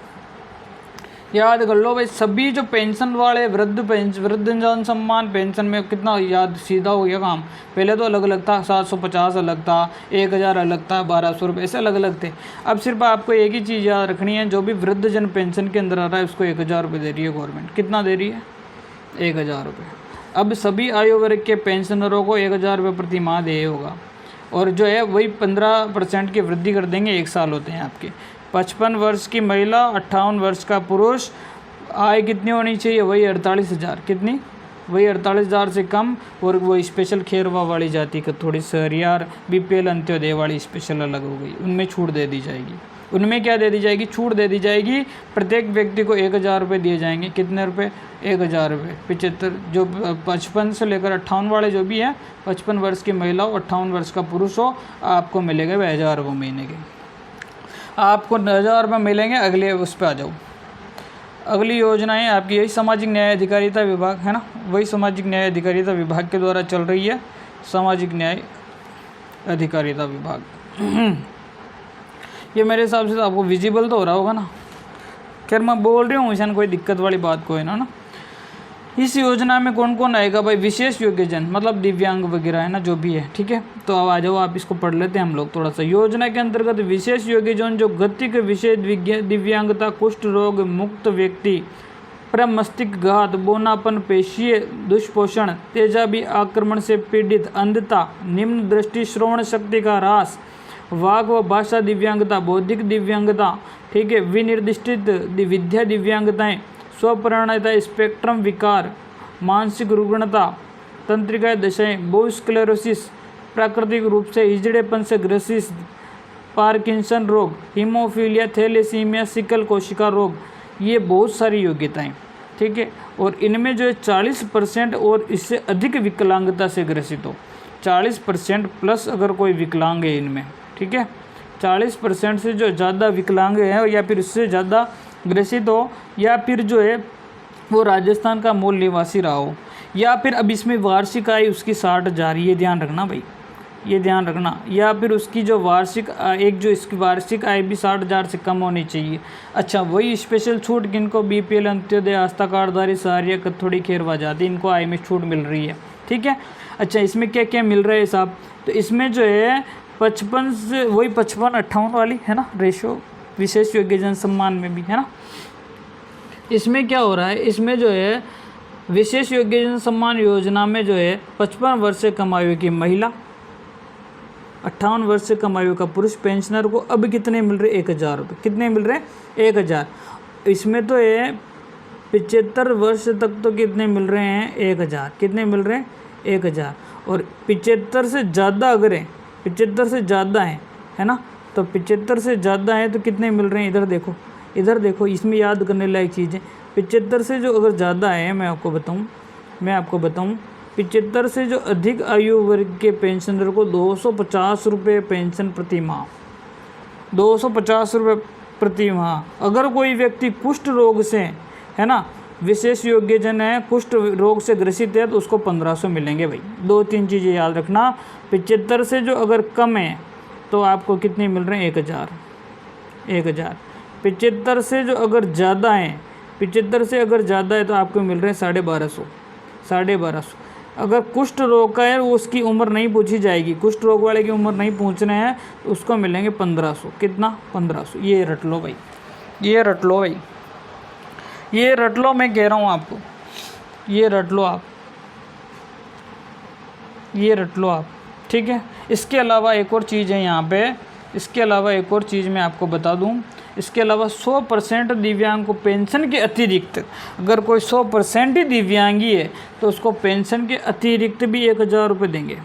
याद कर लो भाई। सभी जो पेंशन वाले वृद्धजन सम्मान पेंशन में कितना याद सीधा हो गया काम। पहले तो अलग अलग था, 750 अलग था, 1,000 अलग था, 1,200 रुपये, ऐसे अलग अलग थे। अब सिर्फ आपको एक ही चीज़ याद रखनी है, जो भी वृद्धजन पेंशन के अंदर आ रहा है उसको 1,000 रुपये दे रही है गवर्नमेंट। कितना दे रही है? 1,000 रुपये। अब सभी आयु वर्ग के पेंशनरों को 1,000 रुपये प्रति माह दे होगा। और जो है वही 15% की वृद्धि कर देंगे। 1 साल होते हैं आपके। 55 वर्ष की महिला, 58 वर्ष का पुरुष, आय कितनी होनी चाहिए? वही 48,000। कितनी? वही 48,000 से कम। और वो स्पेशल खेरवा वाली जाति का थोड़ी सहरियार BPL अंत्योदय वाली स्पेशल अलग हो गई, उनमें छूट दे दी जाएगी। उनमें क्या दे दी जाएगी? छूट दे दी जाएगी। प्रत्येक व्यक्ति को 1,000 रुपये दिए जाएंगे। कितने रुपये? 1,000 रुपये। 75 जो 55 से लेकर 58 वाले जो भी हैं, 55 वर्ष की महिला हो, 58 वर्ष का पुरुष हो, आपको मिलेगा 1,000 रुपये महीने के। आपको 1,000 रुपये मिलेंगे। अगले उस पर आ जाओ। अगली योजनाएं आपकी यही सामाजिक न्याय अधिकारिता विभाग, है ना, वही सामाजिक न्याय अधिकारिता विभाग के द्वारा चल रही है। सामाजिक न्याय अधिकारिता विभाग ये मेरे हिसाब से तो आपको विजिबल तो हो रहा होगा ना। खैर मैं बोल रही हूँ, ऐसा कोई दिक्कत वाली बात कोई ना। इस योजना में कौन कौन आएगा भाई? विशेष योग्यजन, मतलब दिव्यांग वगैरह, है ना, जो भी है। ठीक है। तो अब आ जाओ, आप इसको पढ़ लेते हैं हम लोग थोड़ा सा। योजना के अंतर्गत विशेष योग्यजन जो गति के विशेष दिव्यांगता, कुष्ठ रोग मुक्त व्यक्ति, प्रमस्तिष्कघात, बोनापन, पेशीय दुष्पोषण, तेजाबी आक्रमण से पीड़ित, अंधता, निम्न दृष्टि, श्रवण शक्ति का ह्रास, वाक व भाषा दिव्यांगता, बौद्धिक दिव्यांगता, ठीक है, विनिर्दिष्टित विद्या दिव्यांगताएं, स्वप्रणयता, स्पेक्ट्रम विकार, मानसिक रुग्णता, तंत्रिका दशाएं, बहुस्क्लेरोसिस, प्राकृतिक रूप से हिजड़ेपन से ग्रसित, पार्किंसन रोग, हीमोफीलिया, थैलेसीमिया, सिकल कोशिका रोग, ये बहुत सारी योग्यताएं। ठीक है। और इनमें जो है 40% और इससे अधिक विकलांगता से ग्रसित हो, 40% प्लस अगर कोई विकलांग है इनमें। ठीक है। 40% से जो ज़्यादा विकलांग है या फिर इससे ज़्यादा ग्रसित हो, या फिर जो है वो राजस्थान का मूल निवासी रहा हो, या फिर अब इसमें वार्षिक आय उसकी 60,000, ये ध्यान रखना भाई, ये ध्यान रखना। या फिर उसकी जो वार्षिक एक जो इसकी वार्षिक आय भी 60,000 से कम होनी चाहिए। अच्छा, वही स्पेशल छूट किनको? BPL अंत्योदय, आस्था कार्डधारी, सहारिया, कथोड़ी, खेरवा जाति, इनको आय में छूट मिल रही है। ठीक है। अच्छा, इसमें क्या क्या मिल रहा है साहब? तो इसमें जो है 55 से वही 55-58 वाली, है ना, रेशो विशेष योग्यजन सम्मान में भी, है ना। इसमें क्या हो रहा है? इसमें जो है विशेष योग्यजन सम्मान योजना में जो है 55 वर्ष से कम आयु की महिला, 58 वर्ष से कम आयु का पुरुष पेंशनर को अब कितने मिल रहे? 1,000 रुपये। कितने मिल रहे? 1,000। इसमें तो ये 75 वर्ष तक तो कितने मिल रहे हैं? 1,000। कितने मिल रहे हैं? 1,000। और 75 से ज़्यादा अगर है, 75 से ज़्यादा है ना, तो 75 से ज़्यादा है तो कितने मिल रहे हैं? इधर देखो, इधर देखो, इसमें याद करने लायक चीज़ है। 75 से जो अगर ज़्यादा है, मैं आपको बताऊं 75 से जो अधिक आयु वर्ग के पेंशनर को 250 रुपये पेंशन प्रति माह, 250 रुपये प्रति माह। अगर कोई व्यक्ति कुष्ठ रोग से, है ना, विशेष योग्यजन है, कुष्ठ रोग से ग्रसित है, तो उसको 1500 मिलेंगे भाई। 2-3 चीज़ें याद रखना। 75 से जो अगर कम है तो आपको कितने मिल रहे हैं? 1,000। 75 से जो अगर ज़्यादा है, 75 से अगर ज़्यादा है तो आपको मिल रहे हैं 1,250। अगर कुष्ठ रोग का है, वो उसकी उम्र नहीं पूछी जाएगी, कुष्ठ रोग वाले की उम्र नहीं पूछना है, तो उसको मिलेंगे 1500। कितना? 1500। ये रट लो भाई, ये रट लो भाई, ये रट लो, मैं कह रहा हूँ आपको, ये रट लो आप। ये रट लो आप, ठीक है। इसके अलावा एक और चीज़ है यहाँ पे, इसके अलावा एक और चीज़ मैं आपको बता दूँ, इसके अलावा 100% दिव्यांग को पेंशन के अतिरिक्त, अगर कोई 100% ही दिव्यांगी है तो उसको पेंशन के अतिरिक्त भी 1000 रुपये देंगे।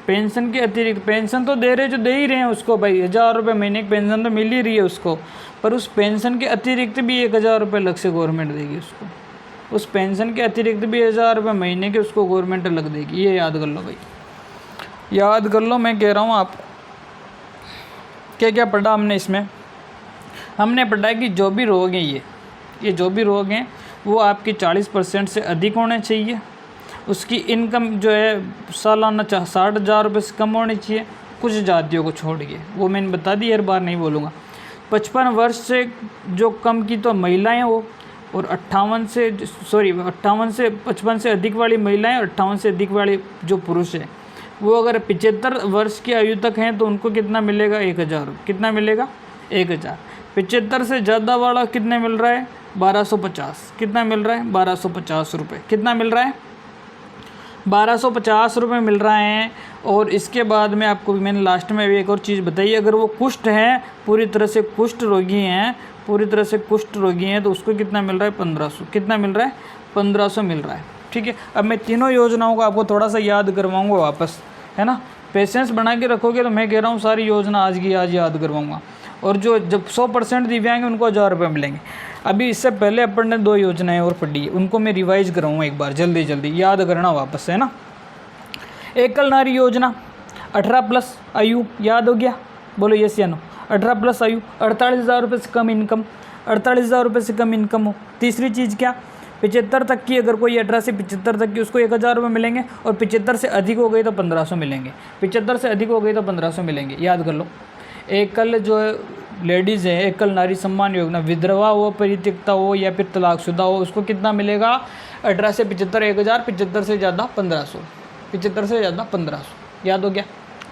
पेंशन के अतिरिक्त, पेंशन तो दे रहे, जो दे ही रहे हैं उसको भाई, 1000 रुपये महीने की पेंशन तो मिल ही रही है उसको, पर उस पेंशन के अतिरिक्त भी 1000 रुपये अलग से गवर्नमेंट देगी उसको। उस पेंशन के अतिरिक्त भी 1000 रुपये महीने के उसको गवर्नमेंट अलग देगी। ये याद कर लो भाई, याद कर लो। मैं कह रहा हूँ आपको क्या क्या पढ़ा हमने इसमें। हमने पढ़ा कि जो भी रोग हैं, ये जो भी रोग हैं वो आपकी 40% से अधिक होने चाहिए। उसकी इनकम जो है सालाना 60,000 रुपये से कम होनी चाहिए, कुछ जातियों को छोड़ के, वो मैंने बता दी, हर बार नहीं बोलूँगा। 55 वर्ष से जो कम की तो महिलाएं हो, और 58 से 55 से अधिक वाली महिलाएं, 58 से अधिक वाले जो पुरुष हैं वो अगर 75 वर्ष की आयु तक हैं तो उनको कितना मिलेगा? 1000। कितना मिलेगा? 1000। 75 से ज़्यादा वाला कितने मिल रहा है? 1250। कितना मिल रहा है? 1250 रुपये। कितना मिल रहा है? 1250 रुपये मिल रहा है। और इसके बाद में आपको मैंने लास्ट में भी एक और चीज़ बताई, अगर वो कुष्ठ हैं, पूरी तरह से कुष्ठ रोगी हैं, पूरी तरह से कुष्ठ रोगी हैं, तो उसको कितना मिल रहा है? 1500। कितना मिल रहा है? 1500 मिल रहा है, ठीक है। अब मैं तीनों योजनाओं को आपको थोड़ा सा याद करवाऊँगा वापस, है ना। पेशेंस बना के रखोगे तो मैं कह रहा हूँ सारी योजना आज की आज याद करवाऊँगा। और जो जब 100% दिव्यांग हैं उनको 1000 रुपये मिलेंगे। अभी इससे पहले अपन ने 2 योजनाएं और पढ़ी है, उनको मैं रिवाइज कराऊँगा एक बार, जल्दी जल्दी याद करना वापस, है ना। एकल नारी योजना, 18+ आयु, याद हो गया? बोलो यस या नो। 18+ आयु, 48,000 रुपये से कम इनकम, 48,000 रुपये से कम इनकम हो। तीसरी चीज़ क्या? 75 तक की, अगर कोई 18 से 75 तक की, उसको 1000 रुपये मिलेंगे। और 75 से अधिक हो गई तो 1500 मिलेंगे। 75 से अधिक हो गई तो 1500 मिलेंगे, याद कर लो। एकल जो लेडीज़ है, एकल नारी सम्मान योजना, विधवा हो, परित्यक्ता हो या फिर तलाकशुदा हो, उसको कितना मिलेगा? 18 से 75 1000, 75 से ज़्यादा 1500, 75 से ज़्यादा 1500, याद हो गया?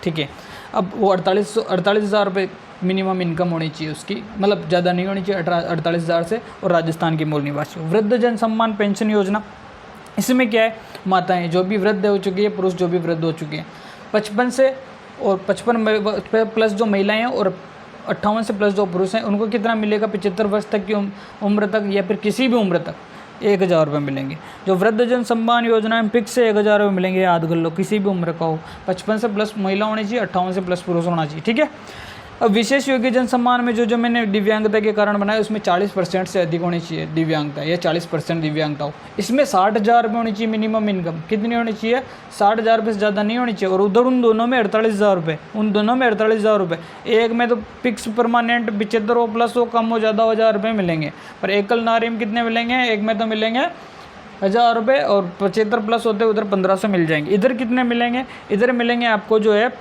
ठीक है। अब वो 48,000 रुपये मिनिमम इनकम होनी चाहिए उसकी, मतलब ज़्यादा नहीं होनी चाहिए, 48,000 से, और राजस्थान की मूल निवासी हो। वृद्ध जन सम्मान पेंशन योजना, इसमें क्या है? माताएं जो भी वृद्ध हो चुकी है, पुरुष जो भी वृद्ध हो चुके हैं, 55 से और 55 प्लस जो महिलाएं हैं और 58 से प्लस जो पुरुष हैं, उनको कितना मिलेगा? 75 वर्ष तक की उम्र तक या फिर किसी भी उम्र तक 1000 रुपये मिलेंगे। जो वृद्ध जन सम्मान योजना है, फिक्स से 1000 रुपये मिलेंगे, याद कर लो, किसी भी उम्र का हो। 55 से प्लस महिला होनी चाहिए, 58 से प्लस पुरुष होना चाहिए, ठीक है। अब विशेष योग्य जन सम्मान में जो मैंने दिव्यांगता के कारण बनाया, उसमें 40% से अधिक होनी चाहिए दिव्यांगता, या 40% दिव्यांगता हो। इसमें 60,000 रुपये होनी चाहिए मिनिमम इनकम। कितनी होनी चाहिए? 60,000 रुपये से ज़्यादा नहीं होनी चाहिए। और उधर उन दोनों में 48,000 रुपये, उन दोनों में 48,000 रुपये। एक में तो फिक्स परमानेंट 75 हो, प्लस हो, कम हो, ज़्यादा हो, 1000 रुपये मिलेंगे। पर एकल नारी में कितने मिलेंगे? एक में तो मिलेंगे 1000 रुपये, और 75 प्लस होते उधर 1500 मिल जाएंगे। इधर कितने मिलेंगे? इधर मिलेंगे आपको जो है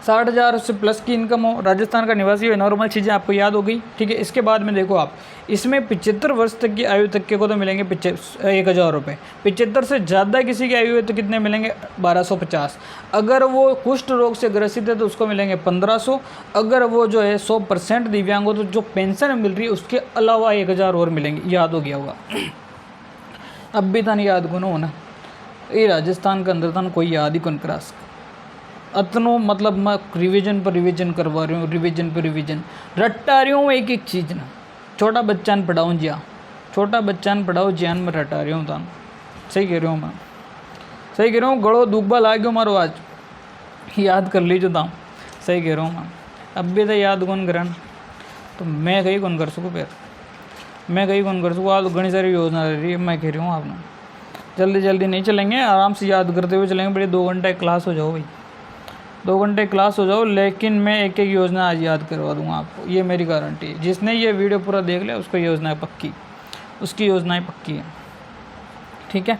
60,000 से प्लस की इनकम हो, राजस्थान का निवासी हो, नॉर्मल चीज़ें आपको याद हो गई, ठीक है। इसके बाद में देखो आप, इसमें 75 वर्ष तक की आयु तक के को तो मिलेंगे 1000 रुपये। 75 से ज़्यादा किसी की आयु है तो कितने मिलेंगे? 1250। अगर वो कुष्ठ रोग से ग्रसित है तो उसको मिलेंगे 1500। अगर वो जो है 100% दिव्यांग हो तो जो पेंशन मिल रही है उसके अलावा 1000 और मिलेंगे, याद हो गया होगा। अब भी था नहीं याद कौन हो ना, ये राजस्थान के अंदर था ना, कोई याद ही कौन करा सका अतनो, मतलब मैं रिवीजन पर रिवीजन करवा रही हूँ, रिवीजन पर रिवीजन रटा रही हूँ एक एक चीज़ ना। छोटा बच्चा न पढ़ाऊँ जिया, छोटा बच्चा न पढ़ाओ ज्ञान में रटा रही हूँ तान। सही कह रही हूँ मैं, सही कह रहा हूँ। गड़ो दुब्बा ला गयो मारो आज, याद कर लीजिए ताऊँ। सही कह रहा हूँ मैं। अब भी तो याद कौन करन, तो मैं कहीं कौन कर सकूँ, फिर मैं कहीं कौन कर सकूँ। आज घनी सारी योजना रही है, मैं कह रही हूँ आपने जल्दी जल्दी नहीं चलेंगे, आराम से याद करते हुए चलेंगे। बड़े 2 घंटे क्लास हो जाओ भाई, 2 घंटे क्लास हो जाओ, लेकिन मैं एक एक योजना आज याद करवा दूंगा आपको, ये मेरी गारंटी है। जिसने ये वीडियो पूरा देख लिया उसको योजना पक्की, उसकी योजनाएं पक्की है, ठीक है।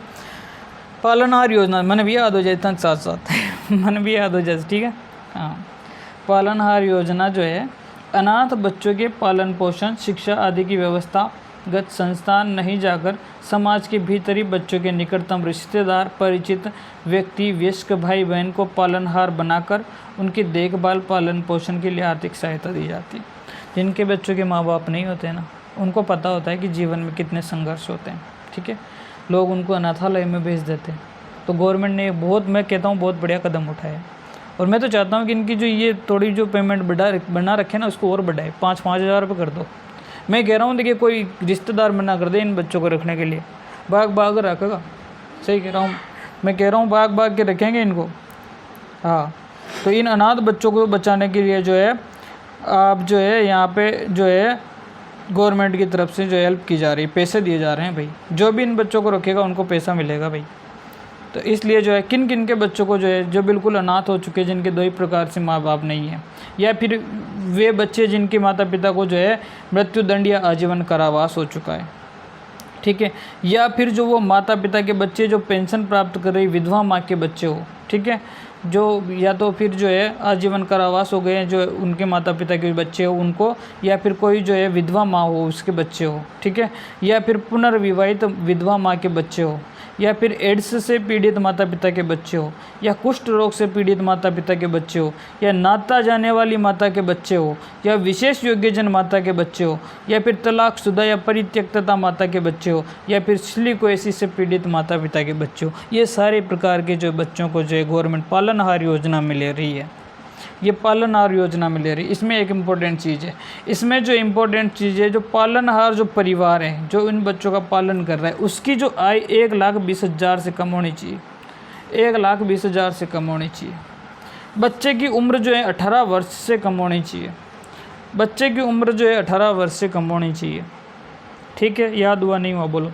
पालनहार योजना मन भी याद हो जाए इतना साथ साथ मन भी याद हो जाए, ठीक है। हाँ, पालनहार योजना जो है, अनाथ बच्चों के पालन पोषण, शिक्षा आदि की व्यवस्थागत संस्थान नहीं जाकर समाज के भीतर ही बच्चों के निकटतम रिश्तेदार, परिचित व्यक्ति, वयस्क भाई बहन को पालनहार बनाकर उनकी देखभाल, पालन पोषण के लिए आर्थिक सहायता दी जाती है। जिनके बच्चों के माँ बाप नहीं होते ना, उनको पता होता है कि जीवन में कितने संघर्ष होते हैं, ठीक है। लोग उनको अनाथालय में भेज देते हैं, तो गवर्नमेंट ने बहुत, मैं कहता हूँ बहुत बढ़िया कदम उठाया है। और मैं तो चाहता हूँ कि इनकी जो ये थोड़ी जो पेमेंट बना रखे ना, उसको और बढ़ाए, 5-5 हज़ार रुपये कर दो। मैं कह रहा हूँ देखिए, कोई रिश्तेदार मना कर दे इन बच्चों को रखने के लिए, भाग रखेगा। सही कह रहा हूँ, मैं कह रहा हूँ भाग के रखेंगे इनको। हाँ, तो इन अनाथ बच्चों को बचाने के लिए जो है आप जो है यहाँ पे जो है गवर्नमेंट की तरफ से जो हेल्प की जा रही है, पैसे दिए जा रहे हैं भाई। जो भी इन बच्चों को रखेगा उनको पैसा मिलेगा भाई। तो इसलिए जो है किन किन के बच्चों को जो है जो बिल्कुल अनाथ हो चुके हैं, जिनके दो ही प्रकार से माँ बाप नहीं है, या फिर वे बच्चे जिनके माता पिता को जो है मृत्युदंड या आजीवन कारावास हो चुका है, ठीक है, या फिर जो वो माता पिता के बच्चे जो पेंशन प्राप्त कर रही विधवा माँ के बच्चे हो, ठीक है, जो या तो फिर जो है आजीवन कारावास हो गए हैं जो उनके माता पिता के बच्चे हो उनको, या फिर कोई जो है विधवा माँ हो उसके बच्चे हो, ठीक है, या फिर पुनर्विवाहित विधवा माँ के बच्चे हो, या फिर एड्स से पीड़ित माता पिता के बच्चे हो, या कुष्ठ रोग से पीड़ित माता पिता के बच्चे हो, या नाता जाने वाली माता के बच्चे हो, या विशेष योग्यजन माता के बच्चे हो, या फिर तलाकशुदा या परित्यक्तता माता के बच्चे हो, या फिर सिलिकोसिस से पीड़ित माता पिता के बच्चे हो। ये सारे प्रकार के जो बच्चों को जो है गवर्नमेंट पालनहार योजना में ले रही है, ये पालनहार योजना में ले रही है। इसमें एक इम्पोर्टेंट चीज़ है, इसमें जो इम्पोर्टेंट चीज़ है, जो पालनहार जो परिवार है जो इन बच्चों का पालन कर रहा है, उसकी जो आय 1,20,000 से कम होनी चाहिए, 1,20,000 से कम होनी चाहिए। बच्चे की उम्र जो है 18 वर्ष से कम होनी चाहिए, बच्चे की उम्र जो है 18 वर्ष से कम होनी चाहिए, ठीक है, याद हुआ नहीं हुआ बोलो।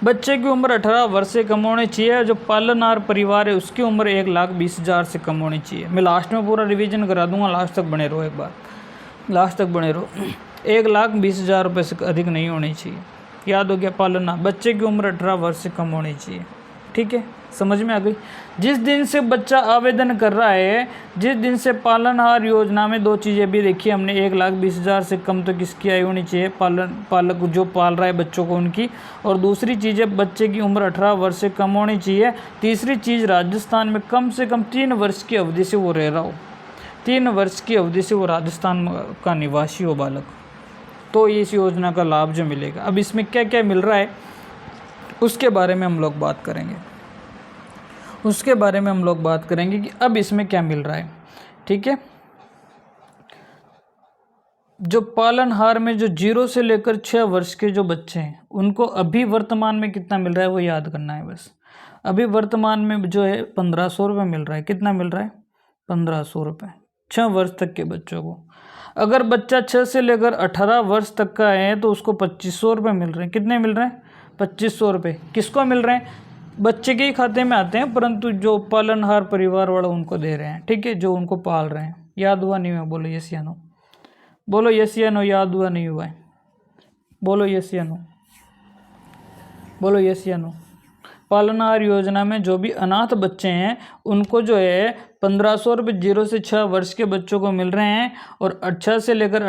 बच्चे की उम्र 18 वर्ष से कम होनी चाहिए। जो पालनहार परिवार है उसकी उम्र 1,20,000 से कम होनी चाहिए। मैं लास्ट में पूरा रिवीजन करा दूंगा, लास्ट तक बने रहो, एक बार लास्ट तक बने रहो। 1,20,000 रुपये से अधिक नहीं होनी चाहिए, याद हो गया। पालनहार बच्चे की उम्र 18 वर्ष से कम होनी चाहिए, ठीक है, समझ में आ गई। जिस दिन से बच्चा आवेदन कर रहा है, जिस दिन से पालनहार योजना में दो चीज़ें भी देखी हमने, 1,20,000 से कम तो किसकी आयु होनी चाहिए, पालक जो पाल रहा है बच्चों को उनकी, और दूसरी चीज़ है बच्चे की उम्र 18 वर्ष से कम होनी चाहिए। तीसरी चीज़ राजस्थान में कम से कम 3 वर्ष की अवधि से वो रह रहा हो, 3 वर्ष की अवधि से वो राजस्थान का निवासी हो बालक, तो ये इस योजना का लाभ जो मिलेगा। अब इसमें क्या क्या मिल रहा है उसके बारे में हम लोग बात करेंगे, उसके बारे में हम लोग बात करेंगे कि अब इसमें क्या मिल रहा है, ठीक है। जो पालनहार में जो 0 से लेकर 6 वर्ष के जो बच्चे हैं उनको अभी वर्तमान में कितना मिल रहा है वो याद करना है बस। अभी वर्तमान में जो है 1,500 रुपये मिल रहा है। कितना मिल रहा है? 1,500 रुपये 6 वर्ष तक के बच्चों को। अगर बच्चा 6 से लेकर 18 वर्ष तक का है तो उसको 2,500 रुपये मिल रहे हैं। कितने मिल रहे हैं? 2,500 रुपये। किसको मिल रहे हैं? बच्चे के ही खाते में आते हैं, परंतु जो पालनहार परिवार वाला उनको दे रहे हैं, ठीक है, जो उनको पाल रहे हैं। याद हुआ नहीं हुआ? बोलो यस या नो, बोलो यस या नो। याद हुआ नहीं हुआ है? बोलो यस या नो, बोलो यस या नो। पालनहार योजना में जो भी अनाथ बच्चे हैं उनको जो है 1,500 रुपये 0 से 6 वर्ष के बच्चों को मिल रहे हैं, और 6 से लेकर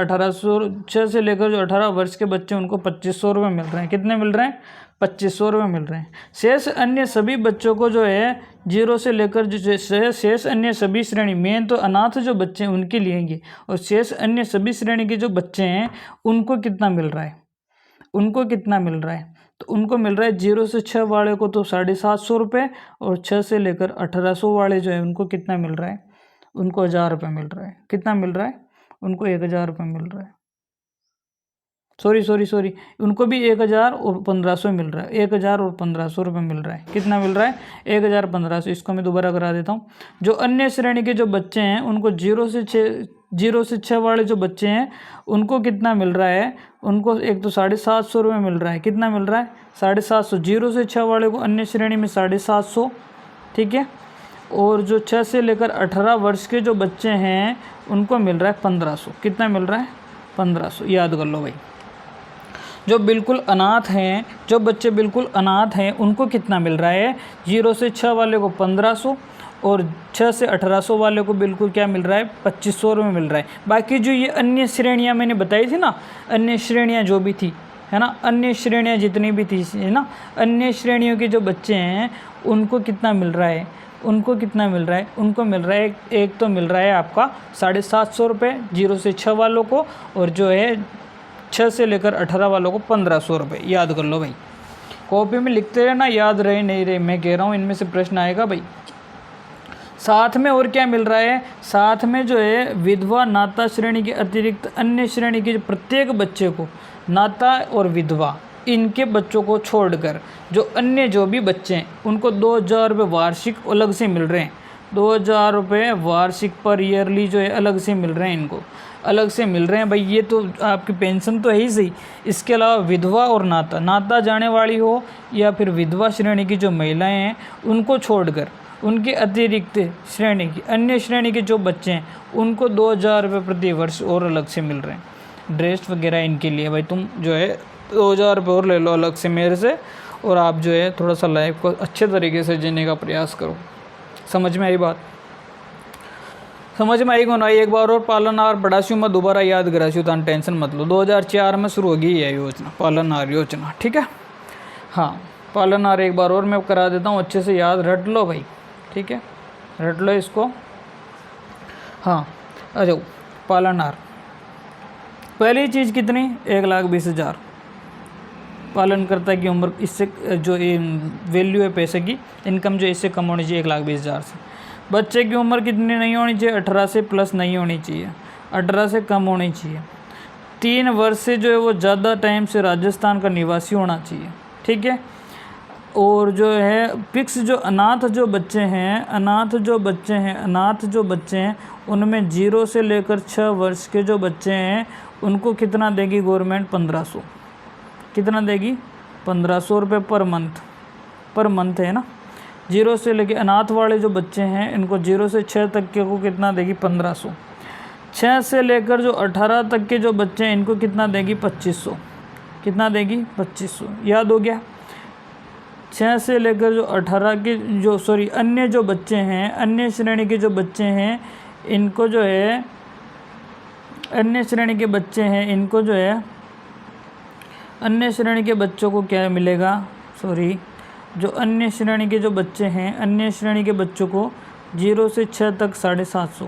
18 वर्ष के बच्चे उनको 2,500 रुपये मिल रहे हैं। कितने मिल रहे हैं? 2,500 रुपये मिल रहे हैं। शेष अन्य सभी बच्चों को जो है 0 से लेकर जो शेष अन्य सभी श्रेणी, मेन तो अनाथ जो बच्चे हैं उनके लिए ये, और शेष अन्य सभी श्रेणी के जो बच्चे हैं उनको कितना मिल रहा है? उनको कितना मिल रहा है? तो उनको मिल रहा है 0 से 6 वाले को तो 750 रुपये, और 6 से लेकर 1800 वाले जो है उनको कितना मिल रहा है? उनको 1,000 रुपये मिल रहा है। कितना मिल रहा है? उनको 1,000 रुपये मिल रहा है। सॉरी, उनको भी 1,000 और 1,500 मिल रहा है। 1,000 और 1,500 रुपये मिल रहा है। कितना मिल रहा है? 1,000 1,500। इसको मैं दोबारा करा देता हूँ। जो अन्य श्रेणी के जो बच्चे हैं उनको 0 से 6 वाले जो बच्चे हैं उनको कितना मिल रहा है? उनको एक तो 750 रुपये मिल रहा है। कितना मिल रहा है? 750। 0 से 6 वाले को अन्य श्रेणी में 750, ठीक है, और जो 6 से लेकर 18 वर्ष के जो बच्चे हैं उनको मिल रहा है 1,500। कितना मिल रहा है? 1,500। याद कर लो भाई। जो बिल्कुल अनाथ हैं, जो बच्चे बिल्कुल अनाथ हैं उनको कितना मिल रहा है? 0 से 6 वाले को 1,500, और 6 से 1800 वाले को बिल्कुल क्या मिल रहा है? 2,500 रुपये मिल रहा है। बाकी जो ये अन्य श्रेणियाँ मैंने बताई थी ना, अन्य श्रेणियाँ जो भी थी, है ना, अन्य श्रेणियाँ जितनी भी थी, है ना, अन्य श्रेणियों के जो बच्चे हैं उनको कितना मिल रहा है? उनको कितना मिल रहा है? उनको मिल रहा है, एक तो मिल रहा है आपका 750 रुपये 0 से 6 वालों को, और जो है 6 से लेकर 18 वालों को 1,500 रुपये। याद कर लो भाई। कॉपी में लिखते रहना, याद रहे नहीं रहे, मैं कह रहा हूँ इनमें से प्रश्न आएगा भाई। साथ में और क्या मिल रहा है, साथ में जो है विधवा नाता श्रेणी के अतिरिक्त अन्य श्रेणी के प्रत्येक बच्चे को, नाता और विधवा इनके बच्चों को छोड़कर जो अन्य जो भी बच्चे हैं उनको 2000 रुपये वार्षिक अलग से मिल रहे हैं। 2000 रुपये वार्षिक पर ईयरली जो है अलग से मिल रहे हैं, इनको अलग से मिल रहे हैं भाई। ये तो आपकी पेंशन तो है ही सही, इसके अलावा विधवा और नाता, नाता जाने वाली हो या फिर विधवा श्रेणी की जो महिलाएं हैं उनको छोड़कर उनके अतिरिक्त श्रेणी की अन्य श्रेणी के जो बच्चे हैं उनको 2000 रुपये प्रति वर्ष और अलग से मिल रहे हैं। ड्रेस वगैरह इनके लिए भाई तुम जो है 2000 रुपये और ले लो अलग से मेरे से, और आप जो है थोड़ा सा लाइफ को अच्छे तरीके से जीने का प्रयास करो। समझ में आई बात? समझ में आई कौन आई? एक बार और पालनहार बढ़ाशू मैं दोबारा याद कराशू, तो टेंशन मत लो। 2004 में शुरू होगी यह योजना, पालनहार योजना, ठीक है। हाँ, पालनहार एक बार और मैं करा देता हूँ, अच्छे से याद रट लो भाई, ठीक है, रट लो इसको। हाँ, आ जाओ। पालनहार पहली चीज़ कितनी, 1,20,000 पालनकर्ता की उम्र, इससे जो वैल्यू है पैसे की, इनकम जो इससे कम होनी चाहिए 1,20,000 से। बच्चे की उम्र कितनी नहीं होनी चाहिए, 18 से प्लस नहीं होनी चाहिए, 18 से कम होनी चाहिए। 3 वर्ष से जो है वो ज़्यादा टाइम से राजस्थान का निवासी होना चाहिए, ठीक है। और जो है फिक्स जो अनाथ जो बच्चे हैं उनमें 0 से लेकर 6 वर्ष के जो बच्चे हैं उनको कितना देगी गवर्नमेंट, 1500। कितना देगी, 1500 रुपये पर मंथ है ना। 0 से लेकर अनाथ वाले जो बच्चे हैं इनको 0 से 6 तक के को कितना देगी, 1500। 6 से लेकर जो 18 तक के जो बच्चे हैं इनको कितना देगी, 2500। कितना देगी, 2500। याद हो गया। 6 से लेकर जो 18 के जो अन्य जो बच्चे हैं, अन्य श्रेणी के जो बच्चे हैं इनको जो है, अन्य श्रेणी के बच्चे हैं इनको जो है, अन्य श्रेणी के बच्चों को क्या मिलेगा, जो अन्य श्रेणी के जो बच्चे हैं, अन्य श्रेणी के बच्चों को 0 से 6 तक 750,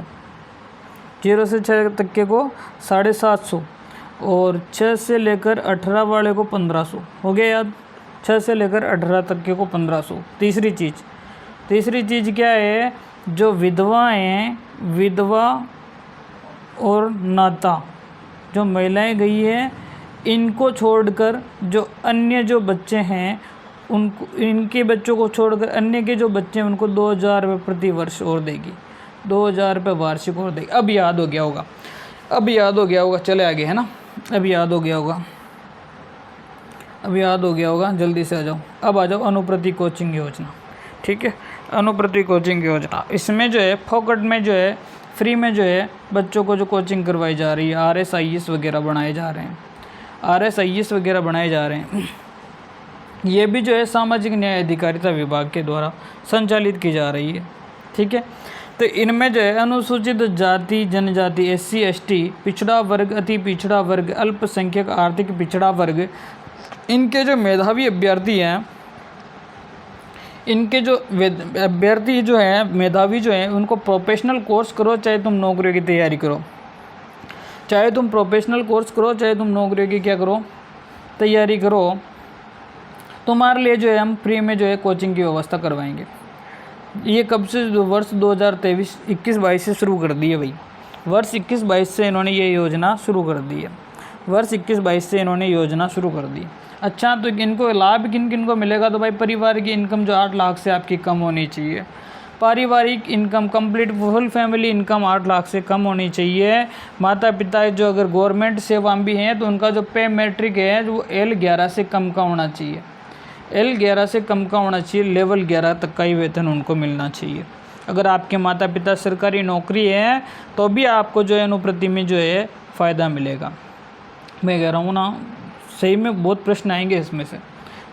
0 से 6 तक के को 750, और 6 से लेकर 18 वाले को 1500। हो गया याद? 6 से लेकर 18 तक के को 1500। तीसरी चीज़ क्या है, जो विधवा हैं, विधवा और नाता जो महिलाएं गई है इनको छोड़कर जो अन्य जो बच्चे हैं उनको, इनके बच्चों को छोड़कर अन्य के जो बच्चे हैं उनको 2000 रुपये प्रति वर्ष और देगी, 2000 रुपये वार्षिक और देगी। अब याद हो गया होगा, चले आगे, है ना। अब याद हो गया होगा, जल्दी से आ जाओ। अब आ जाओ अनुप्रति कोचिंग योजना, ठीक है। अनुप्रति कोचिंग योजना, इसमें जो है फोकट में जो है, फ्री में जो है बच्चों को जो कोचिंग करवाई जा रही है, RSIS वगैरह बनाए जा रहे हैं। ये भी जो है सामाजिक न्याय अधिकारिता विभाग के द्वारा संचालित की जा रही है, ठीक है। तो इनमें जो है अनुसूचित जाति जनजाति, SC ST, पिछड़ा वर्ग, अति पिछड़ा वर्ग, अल्पसंख्यक, आर्थिक पिछड़ा वर्ग, इनके जो मेधावी अभ्यर्थी हैं, इनके जो अभ्यर्थी जो हैं मेधावी जो हैं उनको प्रोफेशनल कोर्स करो, चाहे तुम नौकरियों की तैयारी करो, चाहे तुम प्रोफेशनल कोर्स करो, चाहे तुम नौकरियों की क्या करो, तैयारी करो, तुम्हारे लिए जो है हम फ्री में जो है कोचिंग की व्यवस्था करवाएंगे। ये कब से, वर्ष 2023-21-22 से शुरू कर दी है भाई। वर्ष 21-22 से इन्होंने ये योजना शुरू कर दी है। अच्छा, तो इनको लाभ किन किन को मिलेगा, तो भाई परिवार की इनकम जो 8 लाख से आपकी कम होनी चाहिए, पारिवारिक income complete full family income 8 lakh से कम होनी चाहिए। माता पिता जो अगर गवर्नमेंट सेवा भी हैं तो उनका जो पे मैट्रिक है वो L11 से कम का होना चाहिए, L11 से कम का होना चाहिए, लेवल 11 तक का ही वेतन उनको मिलना चाहिए। अगर आपके माता पिता सरकारी नौकरी है तो भी आपको जो है अनुप्रति में जो है फ़ायदा मिलेगा। मैं कह रहा हूँ ना, सही में बहुत प्रश्न आएंगे इसमें से,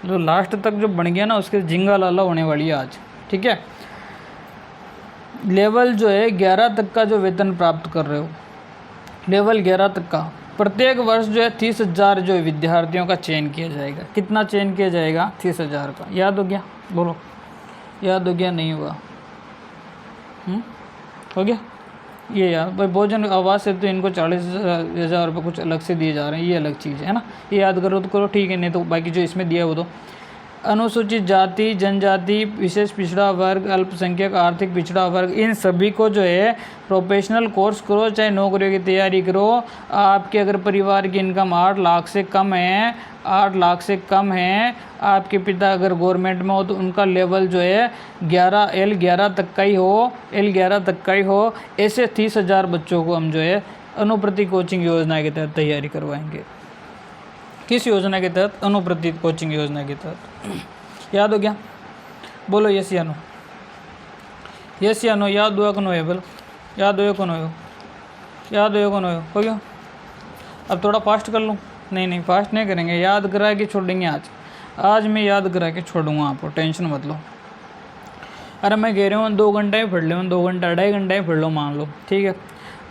जो लास्ट तक जो बन गया ना उसके झिंगा लाला होने वाली है आज, ठीक है। लेवल जो है 11 तक का जो वेतन प्राप्त कर रहे हो, लेवल 11 तक का, प्रत्येक वर्ष जो है 30,000 जो विद्यार्थियों का चयन किया जाएगा। कितना चयन किया जाएगा, 30,000 का। याद हो गया? बोलो, याद हो गया? नहीं हुआ? हो गया? ये यार भाई भोजन आवास से तो इनको 40,000 रुपये कुछ अलग से दिए जा रहे हैं, ये अलग चीज़ है ना, ये याद करो तो करो, ठीक है, नहीं तो बाकी जो इसमें दिया वो तो अनुसूचित जाति, जनजाति, विशेष पिछड़ा वर्ग, अल्पसंख्यक, आर्थिक पिछड़ा वर्ग, इन सभी को जो है प्रोफेशनल कोर्स करो, चाहे नौकरियों की तैयारी करो। आपके अगर परिवार की इनकम 8 लाख से कम है, 8 लाख से कम है, आपके पिता अगर गवर्नमेंट में हो तो उनका लेवल जो है L11 तक का ही हो, L11 तक का ही हो। ऐसे 30,000 बच्चों को हम जो है अनुप्रति कोचिंग योजना के तहत तैयारी करवाएंगे। किस योजना के तहत? अनुप्रति कोचिंग योजना के तहत। याद हो गया? बोलो यस या नो, यस या नो। याद हुआ कौन हो? बोलो याद हो कौन हो? याद हो कौन हो गया? अब थोड़ा फास्ट कर लूँ? नहीं फास्ट नहीं करेंगे, याद करा के छोड़ेंगे। आज मैं याद करा के छोड़ूंगा आपको, टेंशन मत लो। अरे मैं कह रहा हूँ 2 घंटा ही पढ़ लो, 2 घंटा 2.5 घंटा ही पढ़ लो मान लो, ठीक है।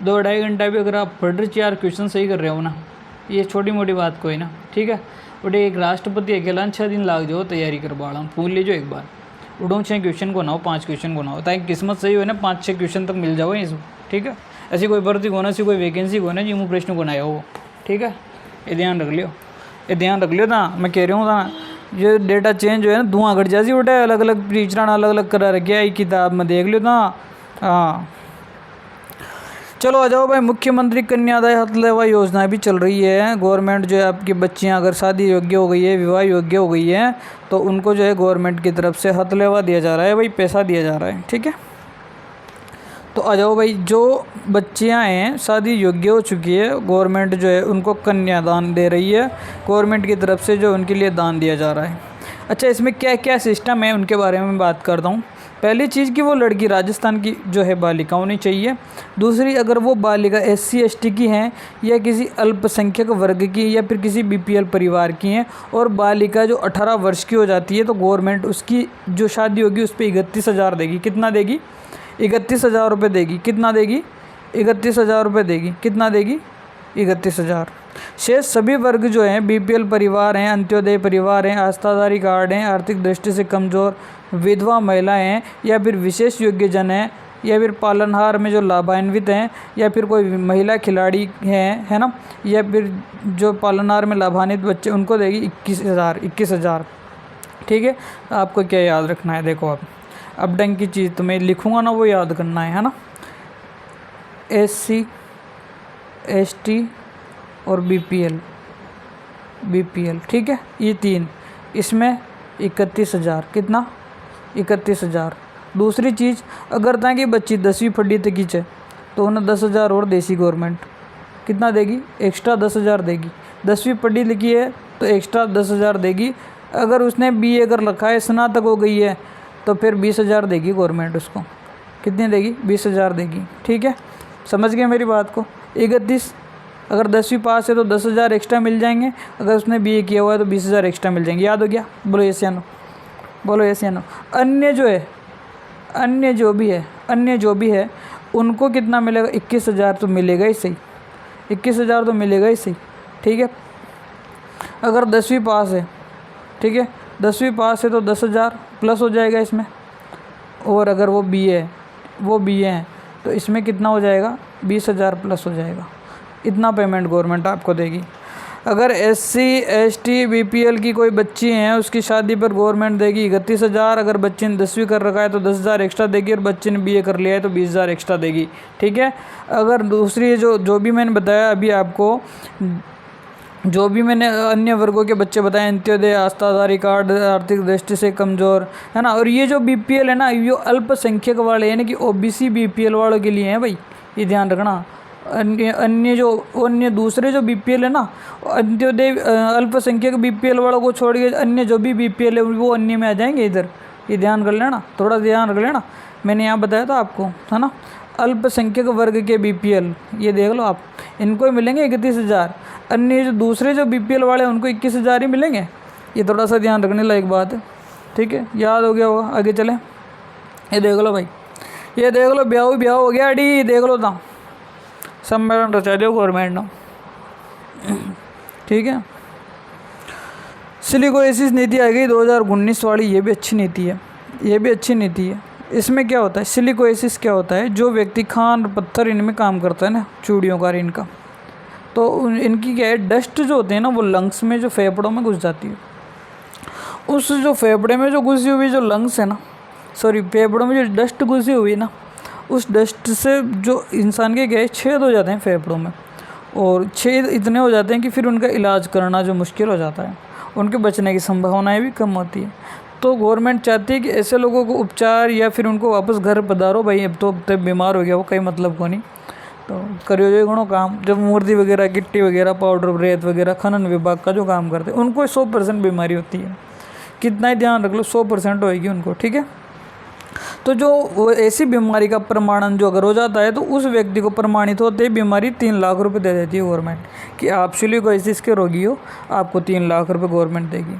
2-2.5 घंटा भी अगर आप पढ़ रहे 4 क्वेश्चन सही कर रहे हो ना, ये छोटी मोटी बात कोई ना, ठीक है। उठे एक राष्ट्रपति अकेला 6 दिन लाग जाओ तैयारी करवा रहा हूँ, पूछ लीजिए एक बार। उठो 6 क्वेश्चन को ना हो, 5 क्वेश्चन को ना हो, ताकि किस्मत सही हो ना 5-6 क्वेश्चन तक मिल जाओ इसमें, ठीक है। ऐसी कोई भर्ती को ना, ऐसी कोई वैकेंसी को ना जी मुँह प्रश्न को ना हो, ठीक है। ये ध्यान रख लियो, ये ध्यान रख लियो था। मैं कह रहा हूँ था ये डेटा चेंज हो है ना, धुआं घट जाती उठे, अलग अलग टीचर अलग अलग करा रखे है किताब में, देख लियो था। हाँ चलो आ जाओ भाई। मुख्यमंत्री कन्यादाय हथलेवा योजना भी चल रही है। गवर्नमेंट जो है आपकी बच्चियां अगर शादी योग्य हो गई है, विवाह योग्य हो गई है, तो उनको जो है गवर्नमेंट की तरफ से हथलेवा दिया जा रहा है भाई, पैसा दिया जा रहा है, ठीक है। तो आ जाओ भाई, जो बच्चियां हैं शादी योग्य हो चुकी है, गवर्नमेंट जो है उनको कन्यादान दे रही है, गवर्नमेंट की तरफ से जो उनके लिए दान दिया जा रहा है। अच्छा, इसमें क्या क्या सिस्टम है उनके बारे में बात करता हूँ। पहली चीज़ कि वो लड़की राजस्थान की जो है बालिका होनी चाहिए। दूसरी, अगर वो बालिका SC ST की हैं या किसी अल्पसंख्यक वर्ग की या फिर किसी BPL परिवार की हैं, और बालिका जो 18 वर्ष की हो जाती है, तो गवर्नमेंट उसकी जो शादी होगी उस पर 31,000 देगी। कितना देगी? 31,000 रुपये देगी। कितना देगी? 31,000 रुपये देगी। कितना देगी? 31,000। शेष सभी वर्ग जो हैं, BPL परिवार हैं, अंत्योदय परिवार हैं, आस्थाधारी कार्ड हैं, आर्थिक दृष्टि से कमज़ोर, विधवा महिलाएं हैं, या फिर विशेष योग्य जन हैं, या फिर पालनहार में जो लाभान्वित हैं, या फिर कोई महिला खिलाड़ी हैं, है ना, या फिर जो पालनहार में लाभान्वित बच्चे, उनको देगी 21,000। ठीक है। आपको क्या याद रखना है? देखो अब ढंग की चीज़ तो मैं लिखूँगा ना, वो याद करना है ना। SC ST और BPL, ठीक है, ये 3, इसमें 31,000। कितना? 31,000। दूसरी चीज़, अगर ताकि बच्ची 10वीं पढ़ी तक की चे तो उन्हें 10,000 और देसी गवर्नमेंट। कितना देगी? एक्स्ट्रा 10,000 देगी। 10वीं पढ़ी लिखी है तो एक्स्ट्रा 10,000 देगी। अगर उसने BA कर रखा है, स्नातक हो गई है, तो फिर 20,000 देगी गवर्नमेंट उसको। कितनी देगी? 20,000 देगी। ठीक है, समझ गए मेरी बात को? 31, अगर 10वीं पास है तो 10,000 एक्स्ट्रा मिल जाएंगे, अगर उसने BA किया हुआ है तो 20,000 एक्स्ट्रा मिल जाएंगे। याद हो गया? बोलो यस या नो, बोलो यस या नो। अन्य जो भी है उनको कितना मिलेगा? 21,000 तो मिलेगा ही सही, 21,000 तो मिलेगा ही सही। ठीक है, अगर 10वीं पास है, ठीक है, 10वीं पास है तो 10,000 प्लस हो जाएगा इसमें। और अगर वो BA है तो इसमें कितना हो जाएगा? 20,000 प्लस हो जाएगा। इतना पेमेंट गवर्नमेंट आपको देगी। अगर SC ST BPL की कोई बच्ची हैं, उसकी शादी पर गवर्नमेंट देगी 31,000। अगर बच्चे ने 10वीं कर रखा है तो 10,000 एक्स्ट्रा देगी, और बच्चे ने BA कर लिया है तो 20,000 एक्स्ट्रा देगी। ठीक है। अगर दूसरी जो भी मैंने बताया अभी आपको, जो भी मैंने अन्य वर्गों के बच्चे बताए, अंत्योदय, आस्थाधारी कार्ड, आर्थिक दृष्टि से कमज़ोर, है ना, और ये जो BPL है ना, ये अल्पसंख्यक वाले यानी कि OBC BPL वालों के लिए हैं भाई, ये ध्यान रखना। अन्य दूसरे जो BPL है ना, अंत्योदय अल्पसंख्यक BPL वालों को छोड़ के अन्य जो भी BPL है वो अन्य में आ जाएंगे इधर। ये ध्यान कर लेना, थोड़ा ध्यान रख लेना। मैंने यहाँ बताया था आपको, है ना, अल्पसंख्यक वर्ग के BPL, ये देख लो आप, इनको मिलेंगे 31,000। अन्य जो दूसरे जो BPL वाले उनको 21,000 ही मिलेंगे। ये थोड़ा सा ध्यान रखने लायक बात है। ठीक है, याद हो गया होगा। आगे चलें। ये देख लो भाई, ये देख लो, ब्याह हो गया अड़ी, देख लो था, सम्मेलन रचा दिया गवर्नमेंट ने। ठीक है, सिलिकोसिस नीति आ गई 2019 वाली, ये भी अच्छी नीति है, ये भी अच्छी नीति है। इसमें क्या होता है? सिलिकोसिस क्या होता है? जो व्यक्ति खान पत्थर इनमें काम करता है ना, चूड़ियों का, इनका, तो इनकी क्या है, डस्ट जो होते हैं ना, वो लंग्स में, जो फेफड़ों में घुस जाती है, उस जो फेफड़े में जो घुसी हुई जो लंग्स है ना, सॉरी फेफड़ों में जो डस्ट घुसी हुई ना, उस डस्ट से जो इंसान के गए छेद हो जाते हैं फेफड़ों में, और छेद इतने हो जाते हैं कि फिर उनका इलाज करना जो मुश्किल हो जाता है, उनके बचने की संभावनाएं भी कम होती है। तो गवर्नमेंट चाहती है कि ऐसे लोगों को उपचार या फिर उनको वापस घर पधारो भाई, अब तो बीमार हो गया वो, कहीं मतलब को नहीं, तो करियो जो घणो काम। जब मूर्ति वगैरह, गिट्टी वगैरह, पाउडर, रेत वगैरह खनन विभाग का जो काम करते हैं उनको 100% बीमारी होती है, कितना ही ध्यान रख लो 100% होएगी उनको, ठीक है। तो जो वो ऐसी बीमारी का प्रमाणन जो अगर हो जाता है तो उस व्यक्ति को प्रमाणित होते ही बीमारी 3 लाख रुपए दे देती है गवर्नमेंट, कि आप सिलिकोसिस के रोगी हो, आपको 3 लाख रुपए गवर्नमेंट देगी,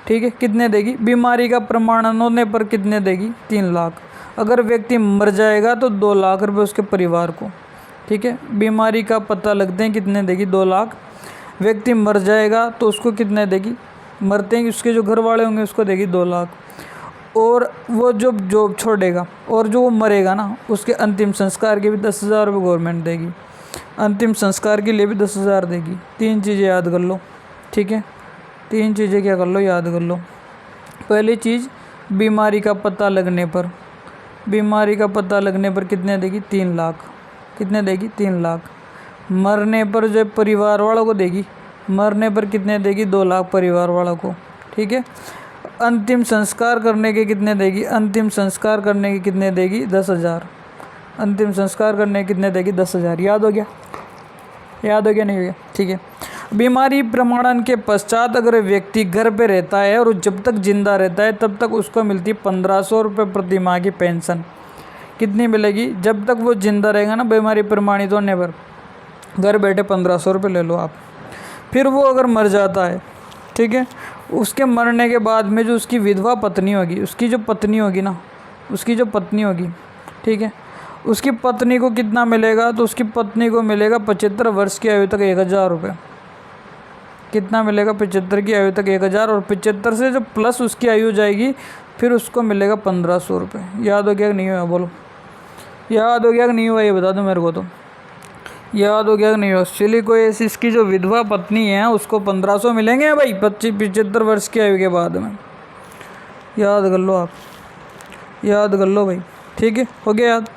ठीक है। कितने देगी? बीमारी का प्रमाणन होने पर कितने देगी? 3 लाख। अगर व्यक्ति मर जाएगा तो 2 लाख रुपए उसके परिवार को, ठीक है। बीमारी का पता लगते हैं कितने देगी? 2 लाख। व्यक्ति मर जाएगा तो उसको कितने देगी? मरते हैं उसके जो घर वाले होंगे उसको देगी 2 लाख। और वो जो जॉब छोड़ेगा और जो वो मरेगा ना, उसके अंतिम संस्कार के भी 10,000 रुपये गवर्नमेंट देगी, अंतिम संस्कार के लिए भी 10,000 देगी। 3 चीज़ें याद कर लो, ठीक है। 3 चीज़ें क्या कर लो? याद कर लो। पहली चीज़, बीमारी का पता लगने पर, बीमारी का पता लगने पर कितने देगी? 3 लाख। कितने देगी? 3 लाख। मरने पर जो परिवार वालों को देगी, मरने पर कितने देगी? 2 लाख परिवार वालों को, ठीक है। अंतिम संस्कार करने के कितने देगी? अंतिम संस्कार करने के कितने देगी? 10,000। अंतिम संस्कार करने के कितने देगी? 10,000। याद हो गया? याद हो गया? नहीं हो गया? ठीक है। बीमारी प्रमाणन के पश्चात अगर व्यक्ति घर पे रहता है और जब तक जिंदा रहता है तब तक उसको मिलती 1,500 रुपये प्रति माह की पेंशन। कितनी मिलेगी? जब तक वो जिंदा रहेगा ना, बीमारी प्रमाणित होने पर घर बैठे 1,500 रुपये ले लो आप। फिर वो अगर मर जाता है, ठीक है, उसके मरने के बाद में जो उसकी विधवा पत्नी होगी, उसकी जो पत्नी होगी ना, उसकी जो पत्नी होगी, ठीक है, उसकी पत्नी को कितना मिलेगा? तो उसकी पत्नी को मिलेगा 75 वर्ष की आयु तक 1,000 रुपये। कितना मिलेगा? 75 की आयु तक 1,000, और 75 से जो प्लस उसकी आयु जाएगी फिर उसको मिलेगा 1,500 रुपये। याद हो गया कि नहीं हुआ? बोलो, याद हो गया कि नहीं हुआ? ये बता दो मेरे को, तो याद हो गया कि नहीं हुआ? सिलिकोसिस की जो विधवा पत्नी है उसको 1,500 मिलेंगे भाई 75 वर्ष की आयु के बाद में। याद कर लो आप, याद कर लो भाई, ठीक है। हो गया याद?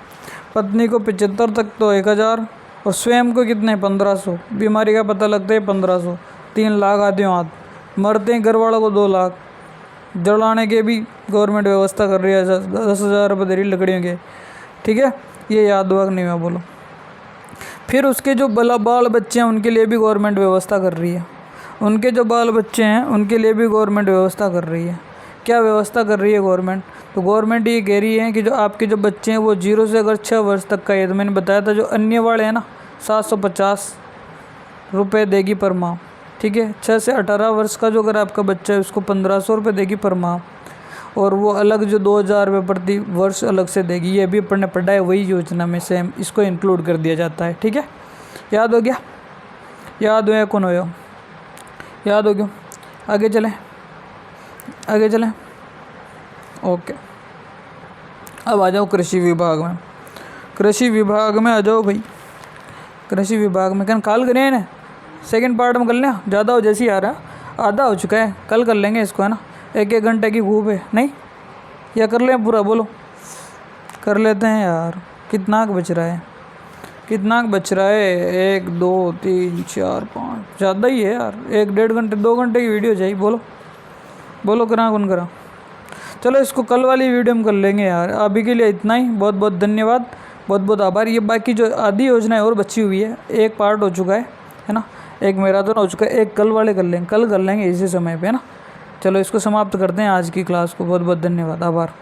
पत्नी को 75 तक तो 1,000, और स्वयं को कितने? 1,500। बीमारी का पता लगता है 1,500, 3 लाख आते हो हाथ। मरते हैं घर वालों को 2 लाख। जलाने के भी गवर्नमेंट व्यवस्था कर रही है, 10,000 रुपये दे रही लकड़ियों के, ठीक है। ये याद हुआ कि नहीं हुआ? बोलो। फिर उसके जो बाल बच्चे हैं उनके लिए भी गवर्नमेंट व्यवस्था कर रही है, उनके जो बाल बच्चे हैं उनके लिए भी गवर्नमेंट व्यवस्था कर रही है। क्या व्यवस्था कर रही है गवर्नमेंट? तो गवर्नमेंट ये कह रही है कि जो आपके जो बच्चे हैं वो 0 से अगर 6 वर्ष तक का है, तो मैंने बताया था जो अन्य वाले हैं ना, 750 रुपये देगी पर माह, ठीक है। 6 से 18 वर्ष का जो अगर आपका बच्चा है उसको 1,500 रुपये देगी पर माह, और वो अलग जो 2,000 रुपये प्रति वर्ष अलग से देगी। ये भी अपन ने पढ़ा है, वही योजना में सेम इसको इंक्लूड कर दिया जाता है, ठीक है। याद हो गया? याद हो या कौन हो? याद हो गया? आगे चलें, आगे चलें, ओके। अब आ जाओ कृषि विभाग में। कृषि विभाग में आ जाओ भाई। कृषि विभाग में कल करें ना, सेकंड पार्ट में कर लें, ज़्यादा हो जैसी आ रहा, आधा हो चुका है, कल कर लेंगे इसको, है ना। 1-1 घंटे की खूब है, नहीं? या कर लें पूरा? बोलो, कर लेते हैं यार। कितना बच रहा है? कितना बच रहा है? 1 2 3 4 5, ज़्यादा ही है यार। 1-1.5 घंटे, 2 घंटे की वीडियो चाहिए। बोलो, बोलो, करा कौन करा? चलो इसको कल वाली वीडियो में कर लेंगे यार। अभी के लिए इतना ही। बहुत बहुत धन्यवाद, बहुत बहुत आभार। ये बाकी जो आधी योजना है और बची हुई है, एक पार्ट हो चुका है ना, एक मैराथन हो चुका है, एक कल वाले कर लेंगे, कल कर लेंगे इसी समय पे, है ना। चलो इसको समाप्त करते हैं आज की क्लास को। बहुत बहुत धन्यवाद, आभार।